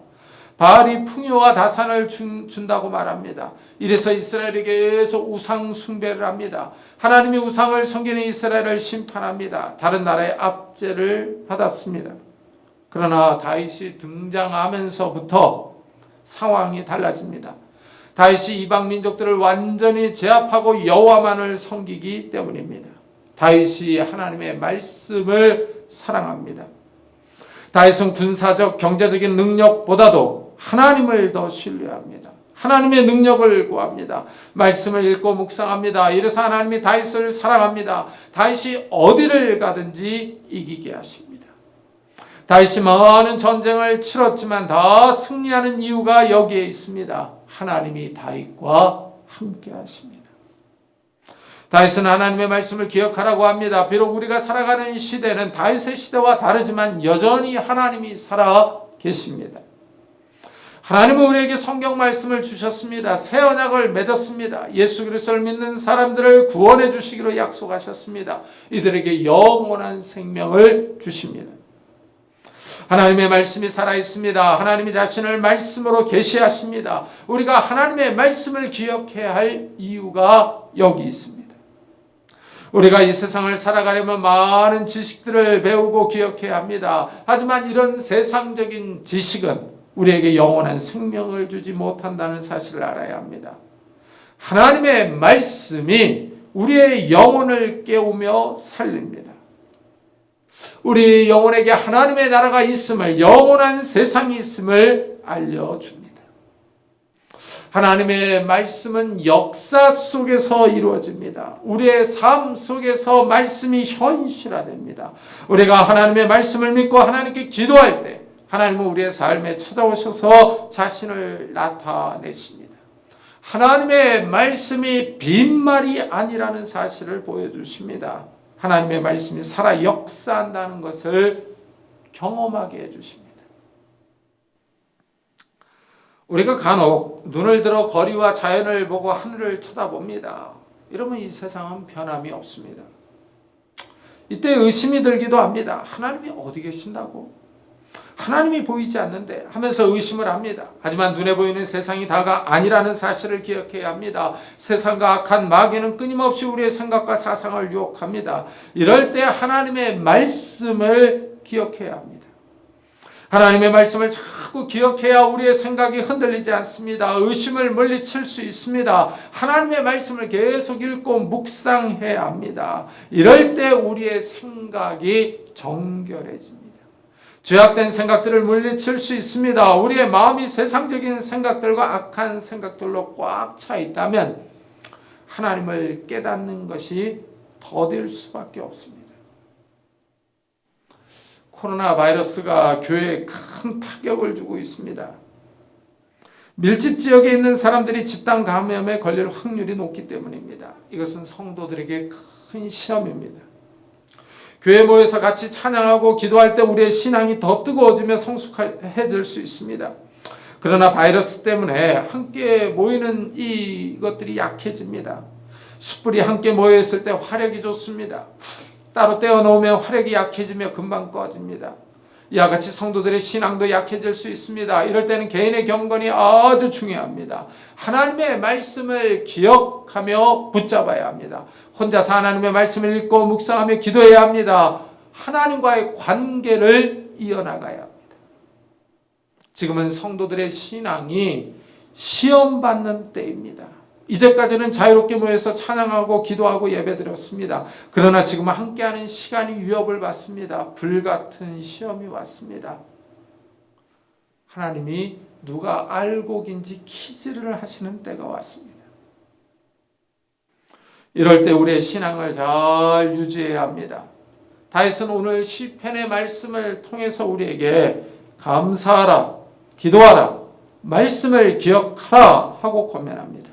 바알이 풍요와 다산을 준다고 말합니다. 이래서 이스라엘에게 계속 우상 숭배를 합니다. 하나님이 우상을 섬기는 이스라엘을 심판합니다. 다른 나라의 압제를 받았습니다. 그러나 다윗이 등장하면서부터 상황이 달라집니다. 다윗이 이방 민족들을 완전히 제압하고 여호와만을 섬기기 때문입니다. 다윗이 하나님의 말씀을 사랑합니다. 다윗은 군사적 경제적인 능력보다도 하나님을 더 신뢰합니다. 하나님의 능력을 구합니다. 말씀을 읽고 묵상합니다. 이래서 하나님이 다윗을 사랑합니다. 다윗이 어디를 가든지 이기게 하십니다. 다윗이 많은 전쟁을 치렀지만 다 승리하는 이유가 여기에 있습니다. 하나님이 다윗과 함께 하십니다. 다윗은 하나님의 말씀을 기억하라고 합니다. 비록 우리가 살아가는 시대는 다윗의 시대와 다르지만 여전히 하나님이 살아 계십니다. 하나님은 우리에게 성경 말씀을 주셨습니다. 새 언약을 맺었습니다. 예수 그리스도를 믿는 사람들을 구원해 주시기로 약속하셨습니다. 이들에게 영원한 생명을 주십니다. 하나님의 말씀이 살아있습니다. 하나님이 자신을 말씀으로 계시하십니다. 우리가 하나님의 말씀을 기억해야 할 이유가 여기 있습니다. 우리가 이 세상을 살아가려면 많은 지식들을 배우고 기억해야 합니다. 하지만 이런 세상적인 지식은 우리에게 영원한 생명을 주지 못한다는 사실을 알아야 합니다. 하나님의 말씀이 우리의 영혼을 깨우며 살립니다. 우리 영혼에게 하나님의 나라가 있음을, 영원한 세상이 있음을 알려줍니다. 하나님의 말씀은 역사 속에서 이루어집니다. 우리의 삶 속에서 말씀이 현실화됩니다. 우리가 하나님의 말씀을 믿고 하나님께 기도할 때 하나님은 우리의 삶에 찾아오셔서 자신을 나타내십니다. 하나님의 말씀이 빈말이 아니라는 사실을 보여주십니다. 하나님의 말씀이 살아 역사한다는 것을 경험하게 해주십니다. 우리가 간혹 눈을 들어 거리와 자연을 보고 하늘을 쳐다봅니다. 이러면 이 세상은 변함이 없습니다. 이때 의심이 들기도 합니다. 하나님이 어디 계신다고? 하나님이 보이지 않는데 하면서 의심을 합니다. 하지만 눈에 보이는 세상이 다가 아니라는 사실을 기억해야 합니다. 세상과 악한 마귀는 끊임없이 우리의 생각과 사상을 유혹합니다. 이럴 때 하나님의 말씀을 기억해야 합니다. 하나님의 말씀을 자꾸 기억해야 우리의 생각이 흔들리지 않습니다. 의심을 물리칠 수 있습니다. 하나님의 말씀을 계속 읽고 묵상해야 합니다. 이럴 때 우리의 생각이 정결해집니다. 죄악된 생각들을 물리칠 수 있습니다. 우리의 마음이 세상적인 생각들과 악한 생각들로 꽉 차 있다면 하나님을 깨닫는 것이 더딜 수밖에 없습니다. 코로나 바이러스가 교회에 큰 타격을 주고 있습니다. 밀집 지역에 있는 사람들이 집단 감염에 걸릴 확률이 높기 때문입니다. 이것은 성도들에게 큰 시험입니다. 교회에 모여서 같이 찬양하고 기도할 때 우리의 신앙이 더 뜨거워지며 성숙해질 수 있습니다. 그러나 바이러스 때문에 함께 모이는 이것들이 약해집니다. 숯불이 함께 모여 있을 때 화력이 좋습니다. 따로 떼어놓으면 화력이 약해지며 금방 꺼집니다. 이와 같이 성도들의 신앙도 약해질 수 있습니다. 이럴 때는 개인의 경건이 아주 중요합니다. 하나님의 말씀을 기억하며 붙잡아야 합니다. 혼자서 하나님의 말씀을 읽고 묵상하며 기도해야 합니다. 하나님과의 관계를 이어나가야 합니다. 지금은 성도들의 신앙이 시험받는 때입니다. 이제까지는 자유롭게 모여서 찬양하고 기도하고 예배드렸습니다. 그러나 지금은 함께하는 시간이 위협을 받습니다. 불같은 시험이 왔습니다. 하나님이 누가 알곡인지 퀴즈를 하시는 때가 왔습니다. 이럴 때 우리의 신앙을 잘 유지해야 합니다. 다윗은 오늘 시편의 말씀을 통해서 우리에게 감사하라, 기도하라, 말씀을 기억하라 하고 권면합니다.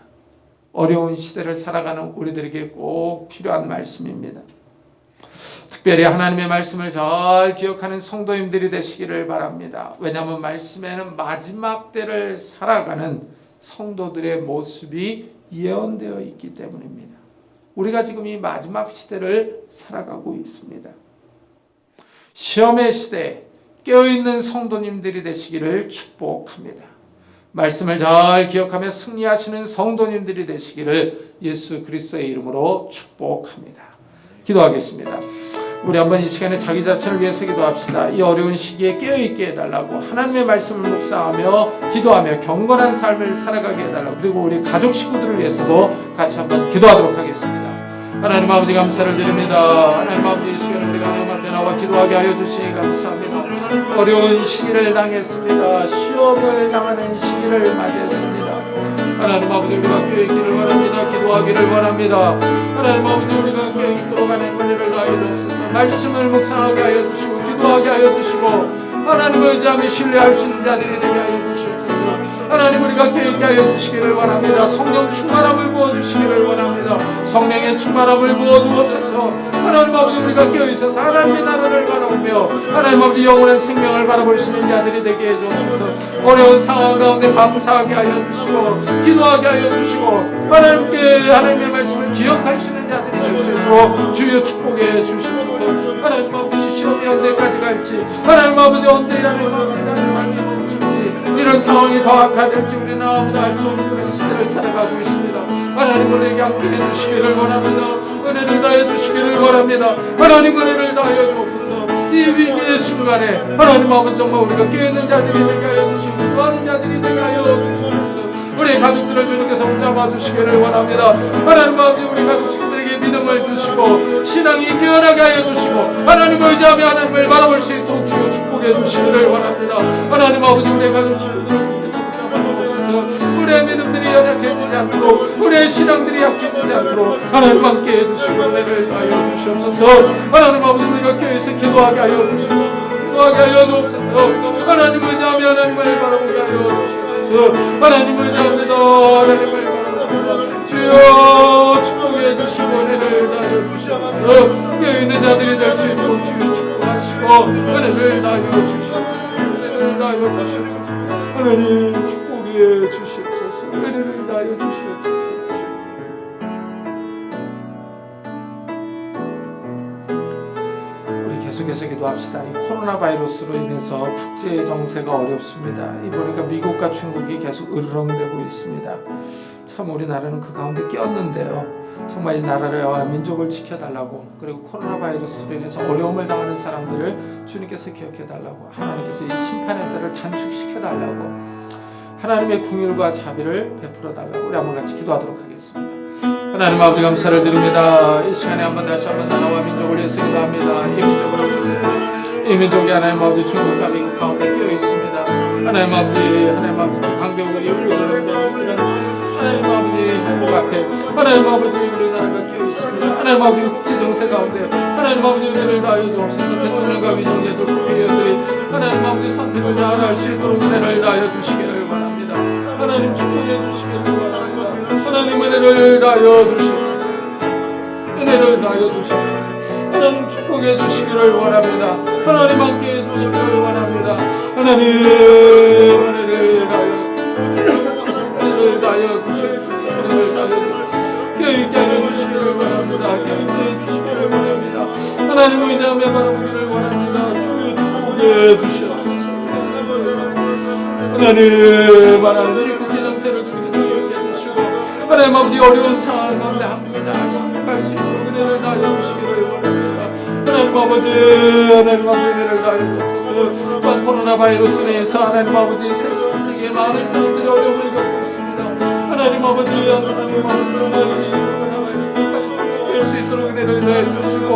어려운 시대를 살아가는 우리들에게 꼭 필요한 말씀입니다. 특별히 하나님의 말씀을 잘 기억하는 성도님들이 되시기를 바랍니다. 왜냐하면 말씀에는 마지막 때를 살아가는 성도들의 모습이 예언되어 있기 때문입니다. 우리가 지금 이 마지막 시대를 살아가고 있습니다. 시험의 시대에 깨어있는 성도님들이 되시기를 축복합니다. 말씀을 잘 기억하며 승리하시는 성도님들이 되시기를 예수 그리스도의 이름으로 축복합니다. 기도하겠습니다. 우리 한번 이 시간에 자기 자신을 위해서 기도합시다. 이 어려운 시기에 깨어있게 해달라고 하나님의 말씀을 묵상하며 기도하며 경건한 삶을 살아가게 해달라고, 그리고 우리 가족 식구들을 위해서도 같이 한번 기도하도록 하겠습니다. 하나님 아버지 감사를 드립니다. 하나님 아버지 이 시간에 우리가 하나님 앞에 나와 기도하게 하여 주시니 감사합니다. 어려운 시기를 당했습니다. 시험을 당하는 시기를 맞이했습니다. 하나님 아버지 우리가 깨어있기를 원합니다. 기도하기를 원합니다. 하나님 아버지 우리가 깨어있도록 하는 은혜를 다하여 주옵소서. 말씀을 묵상하게 하여 주시고 기도하게 하여 주시고 하나님을 의지하며 신뢰할 수 있는 자들이 되게 하여 주시옵소서. 하나님 우리가 깨어있게 하여 주시기를 원합니다. 성령 충만함을 부어주시기를 원합니다. 성령의 충만함을 부어주옵소서. 하나님 아버지 우리가 깨어있어서 하나님의 나라를 바라보며 하나님 아버지 영원한 생명을 바라볼 수 있는 자들이 되게 해주옵소서. 어려운 상황 가운데 감사하게 하여 주시고 기도하게 하여 주시고 하나님께 하나님의 말씀을 기억할 수 있는 자들이 될 수 있도록 주여 축복해 주시옵소서. 하나님 아버지 이 시험이 언제까지 갈지, 하나님 아버지 언제 하나님 아버지 이런 삶이 멈출지, 이런 상황이 더 악화될지 우리는 아무도 알 수 없는 그런 시대를 살아가고 있습니다. 하나님 우리에게 함께해 주시기를 원합니다. 은혜를 다해 주시기를 원합니다. 하나님 은혜를 다하여 주옵소서. 이 위기의 순간에 하나님 아버지 정말 우리가 깨어있는 자들이 되게 하여 주시고 기도하는 자들이 되게 하여 주옵소서. 우리 가족들을 주님께서 붙잡아 주시기를 원합니다. 하나님 아버지 우리 가족들에게 믿음을 주시고 신앙이 깨어나게 하여 주시고 하나님을 의지하며 하나님을 바라볼 수 있도록 주여 축복해 주시기를 원합니다. 하나님 아버지 우리 가족들을 주님께서 붙잡아 주셔서 우리의 믿음들이 연약해지지 않도록 우리의 신앙들이 약해지지 않도록 하나님 함께 해주시고 은혜를 하여 주시옵소서. 하나님 아버지 우리가 깨어있어 기도하게 하여 주시고 기도하게 하여 주옵소서. 하나님을 의지하며 하나님을 바라보게 하여 주시옵소서. 하나님을 의지합니다. 하나님을 바라봅니다. 주여 축복해 주시고 은혜를 다하여 주시옵소서. 깨어있는 자들이 될 수 있도록 주여 축복하시고 은혜를 다하여 주시옵소서. 은혜를 다하여 주시옵소서. 하나님 축복해 주시옵소서. 은혜를 다하여 주시옵소서. 우리 계속해서 기도합시다. 이 코로나 바이러스로 인해서 국제 정세가 어렵습니다. 이 보니까 미국과 중국이 계속 으르렁대고 있습니다. 참 우리나라는 그 가운데 끼었는데요. 정말 이 나라와 민족을 지켜달라고, 그리고 코로나 바이러스로 인해서 어려움을 당하는 사람들을 주님께서 기억해달라고, 하나님께서 이 심판의 때를 단축시켜달라고, 하나님의 궁율과 자비를 베풀어달라고 우리 한번 같이 기도하도록 하겠습니다. 하나님 아버지 감사를 드립니다. 이 시간에 한번 다시 한번 나라와 민족을 위해서 기도합니다. 이 민족이 하나님 아버지 중국과 미국 가운데 끼어 있습니다. 하나님 아버지 강대국의 이런 하나님 아버지 한국 앞에 하나님 아버지 우리나라가 끼어 있습니다. 하나님 아버지 국제 정세 가운데 하나님 아버지 은혜를 다하여 주옵소서. 대통령과 위정제도 국회의원들이 하나님 아버지 선택을 잘 할 수 있도록 은혜를 다하여 주시기를 원합니다. 하나님 축복해 주시기를 원합니다. 하나님 은혜를 다하여 주시옵소서. 은혜를 다하여 주시옵소서. 하나님 축복해 주시기를 원합니다. 하나님 함께 해 주시기를 원합니다. 하나님 은혜를 다하여 주시옵소서. 은혜를 다하여 깨어있게 하여 주시기를 원합니다. 깨어있게 해 주시기를 원합니다. 하나님 의지하며 바라보기를 원합니다. 주여 축복해 주시옵소서. 하나님 국제정세를 주님께서 기억해 주시고 하나님 아버지 어려운 상황 가운데 한국에 잘 성공할 수 있도록 은혜를 다하여 주시기를 원합니다. 하나님 아버지 은혜를 다하여 주옵소서. 또한 코로나 바이러스로 인해서 하나님 아버지 세계에 많은 사람들이 어려움을 겪고 있습니다. 하나님 아버지 정말 이 코로나 바이러스를 빨리 죽일 수 있도록 은혜를 다해 주시고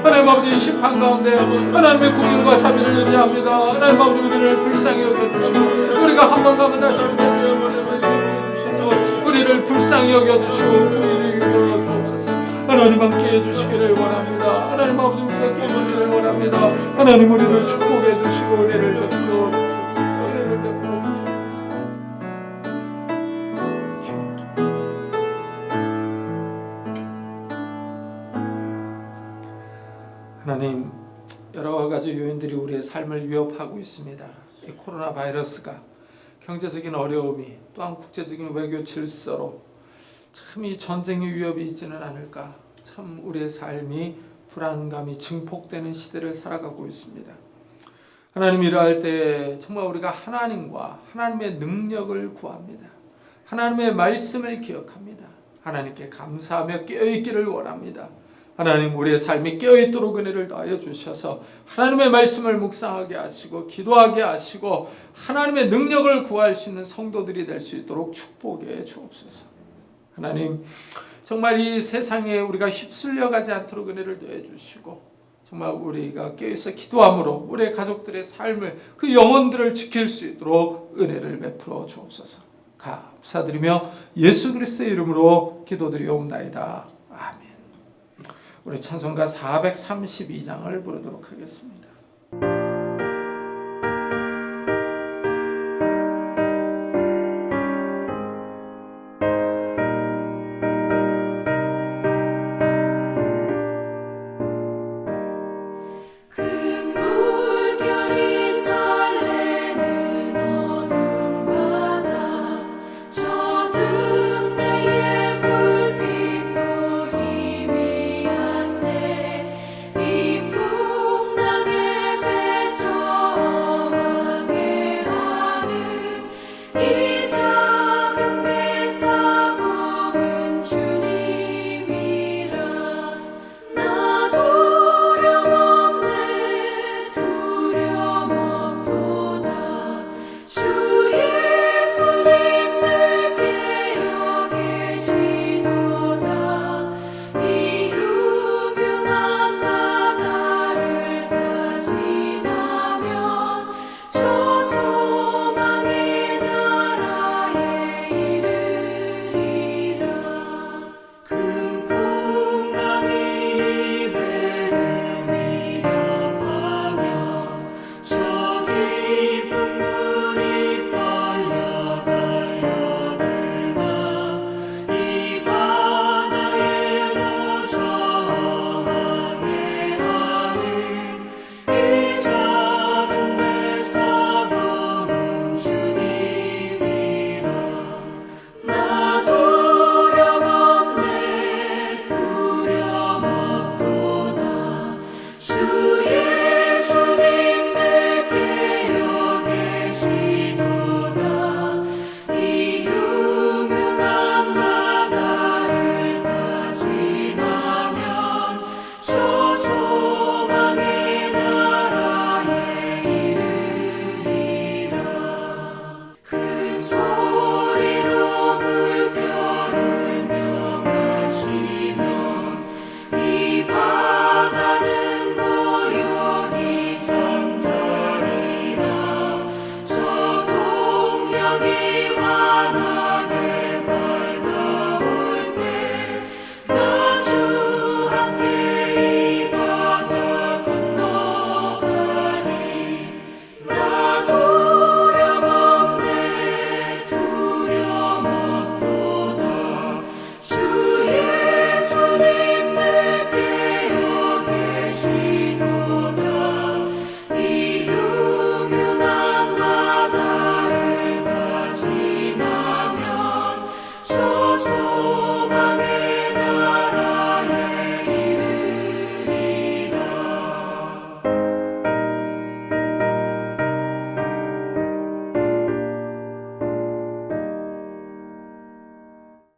하나님 아버지 심판 가운데 하나님의 궁율과 자비를 의지합니다. 하나님 아버지 우리를 불쌍히 여겨주시고 우리가 한 번 가면 다시 우리를 불쌍히 여겨주시고 궁율이 여겨주옵소서. 하나님 함께 해주시기를 원합니다. 하나님 아버지 우리가 깨어나기를 원합니다. 하나님 우리를 축복해 주시고 은혜를 베풀어 주시옵소서. 은혜를 베풀어 주시옵소서. 가지 요인들이 우리의 삶을 위협하고 있습니다. 이 코로나 바이러스가 경제적인 어려움이 또한 국제적인 외교 질서로 참 이 전쟁의 위협이 있지는 않을까. 참 우리의 삶이 불안감이 증폭되는 시대를 살아가고 있습니다. 하나님 이러할 때 정말 우리가 하나님과 하나님의 능력을 구합니다. 하나님의 말씀을 기억합니다. 하나님께 감사하며 깨어있기를 원합니다. 하나님 우리의 삶이 깨어있도록 은혜를 더하여 주셔서 하나님의 말씀을 묵상하게 하시고 기도하게 하시고 하나님의 능력을 구할 수 있는 성도들이 될 수 있도록 축복해 주옵소서. 하나님 정말 이 세상에 우리가 휩쓸려 가지 않도록 은혜를 더해 주시고 정말 우리가 깨어있어 기도함으로 우리의 가족들의 삶을 그 영혼들을 지킬 수 있도록 은혜를 베풀어 주옵소서. 감사드리며 예수 그리스도의 이름으로 기도드리옵나이다. 아멘. 우리 찬송가 432장을 부르도록 하겠습니다.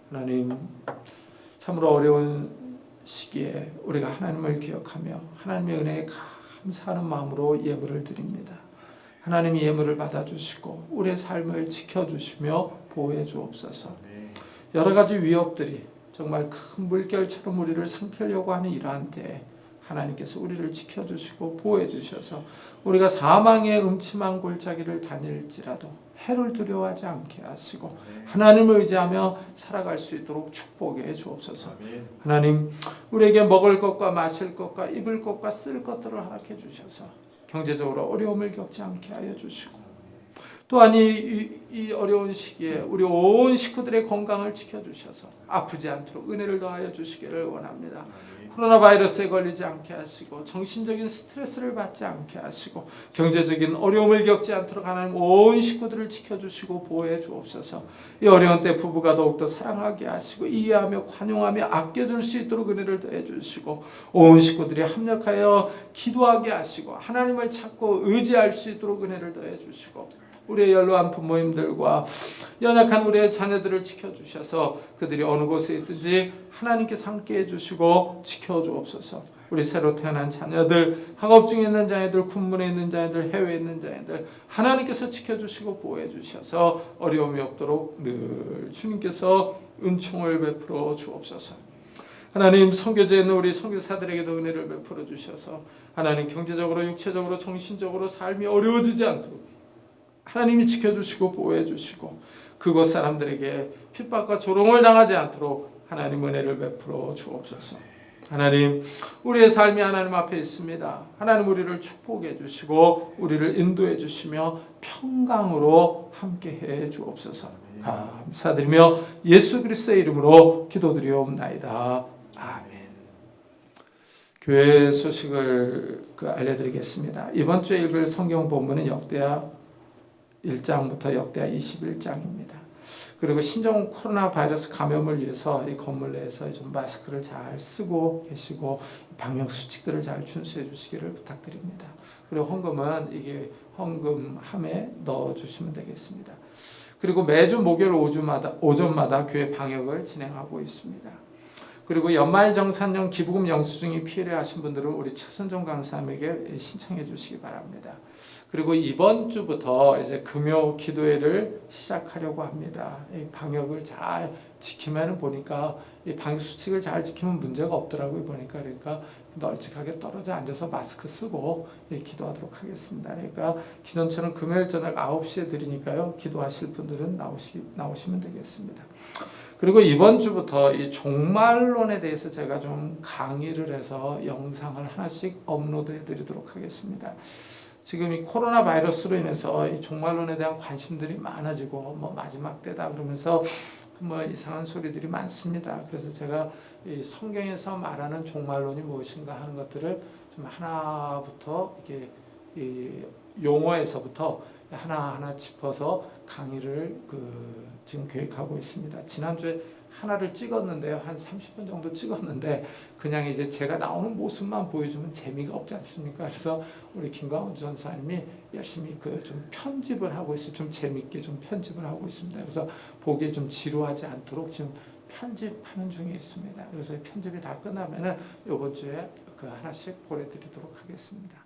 하나님 참으로 어려운 시기에 우리가 하나님을 기억하며 하나님의 은혜에 감사하는 마음으로 예물을 드립니다. 하나님이 예물을 받아주시고 우리의 삶을 지켜주시며 보호해 주옵소서. 여러 가지 위협들이 정말 큰 물결처럼 우리를 삼키려고 하는 이러한 때에 하나님께서 우리를 지켜주시고 보호해 주셔서 우리가 사망의 음침한 골짜기를 다닐지라도 해를 두려워하지 않게 하시고 하나님을 의지하며 살아갈 수 있도록 축복해 주옵소서. 하나님 우리에게 먹을 것과 마실 것과 입을 것과 쓸 것들을 허락해 주셔서 경제적으로 어려움을 겪지 않게 하여 주시고 또한 이 어려운 시기에 우리 온 식구들의 건강을 지켜주셔서 아프지 않도록 은혜를 더하여 주시기를 원합니다. 코로나 바이러스에 걸리지 않게 하시고 정신적인 스트레스를 받지 않게 하시고 경제적인 어려움을 겪지 않도록 하나님 온 식구들을 지켜주시고 보호해 주옵소서. 이 어려운 때 부부가 더욱더 사랑하게 하시고 이해하며 관용하며 아껴줄 수 있도록 은혜를 더해 주시고 온 식구들이 합력하여 기도하게 하시고 하나님을 찾고 의지할 수 있도록 은혜를 더해 주시고 우리의 연로한 부모님들과 연약한 우리의 자녀들을 지켜주셔서 그들이 어느 곳에 있든지 하나님께서 함께 해주시고 지켜주옵소서. 우리 새로 태어난 자녀들, 학업 중에 있는 자녀들, 군문에 있는 자녀들, 해외에 있는 자녀들 하나님께서 지켜주시고 보호해 주셔서 어려움이 없도록 늘 주님께서 은총을 베풀어 주옵소서. 하나님 선교제에 있는 우리 선교사들에게도 은혜를 베풀어 주셔서 하나님 경제적으로 육체적으로 정신적으로 삶이 어려워지지 않도록 하나님이 지켜주시고 보호해 주시고 그곳 사람들에게 핍박과 조롱을 당하지 않도록 하나님 은혜를 베풀어 주옵소서. 하나님 우리의 삶이 하나님 앞에 있습니다. 하나님 우리를 축복해 주시고 우리를 인도해 주시며 평강으로 함께해 주옵소서. 감사드리며 예수 그리스도의 이름으로 기도드리옵나이다. 아멘. 교회 소식을 알려드리겠습니다. 이번 주에 읽을 성경 본문은 역대하 1장부터 역대하 21장입니다. 그리고 신종 코로나 바이러스 감염을 위해서 이 건물 내에서 좀 마스크를 잘 쓰고 계시고 방역 수칙들을 잘 준수해 주시기를 부탁드립니다. 그리고 헌금은 이게 헌금함에 넣어 주시면 되겠습니다. 그리고 매주 목요일 오전마다 교회 방역을 진행하고 있습니다. 그리고 연말정산용 기부금 영수증이 필요하신 분들은 우리 최선종 강사님에게 신청해 주시기 바랍니다. 그리고 이번 주부터 이제 금요 기도회를 시작하려고 합니다. 이 방역을 잘 지키면 보니까 이 방역 수칙을 잘 지키면 문제가 없더라고요. 보니까 그러니까 널찍하게 떨어져 앉아서 마스크 쓰고 기도하도록 하겠습니다. 그러니까 기존처럼 금요일 저녁 9시에 드리니까요. 기도하실 분들은 나오시면 되겠습니다. 그리고 이번 주부터 이 종말론에 대해서 제가 좀 강의를 해서 영상을 하나씩 업로드해 드리도록 하겠습니다. 지금 이 코로나 바이러스로 인해서 이 종말론에 대한 관심들이 많아지고 뭐 마지막 때다 그러면서 뭐 이상한 소리들이 많습니다. 그래서 제가 이 성경에서 말하는 종말론이 무엇인가 하는 것들을 좀 하나부터 이게 이 용어에서부터 하나하나 짚어서 강의를 지금 계획하고 있습니다. 지난주에 하나를 찍었는데요. 한 30분 정도 찍었는데 그냥 이제 제가 나오는 모습만 보여주면 재미가 없지 않습니까? 그래서 우리 김광훈 전사님이 열심히 좀 편집을 하고 있어요. 좀 재밌게 좀 편집을 하고 있습니다. 그래서 보기에 좀 지루하지 않도록 지금 편집하는 중에 있습니다. 그래서 편집이 다 끝나면은 이번 주에 하나씩 보내드리도록 하겠습니다.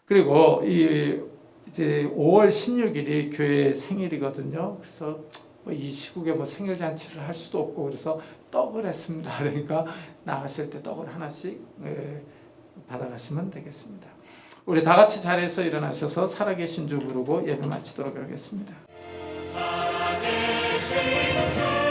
그리고 이제 5월 16일이 교회 생일이거든요. 그래서 이 시국에 생일 잔치를 할 수도 없고 그래서 떡을 했습니다. 그러니까 나가실 때 떡을 하나씩 받아가시면 되겠습니다. 우리 다 같이 자리에서 일어나셔서 살아계신 주 부르고 예배 마치도록 하겠습니다. 살아계신 주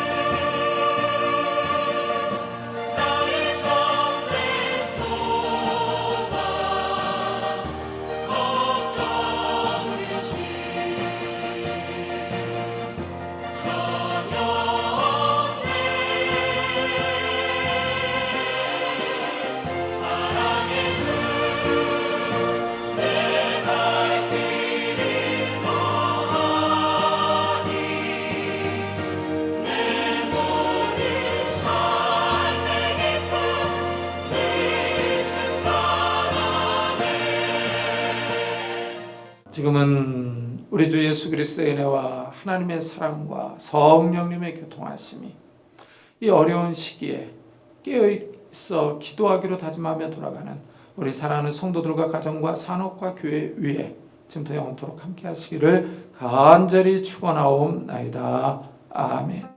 지금은 우리 주 예수 그리스도의 은혜와 하나님의 사랑과 성령님의 교통하심이 이 어려운 시기에 깨어있어 기도하기로 다짐하며 돌아가는 우리 사랑하는 성도들과 가정과 산업과 교회 위에 지금부터 영원토록 함께 하시기를 간절히 축원하옵나이다. 아멘.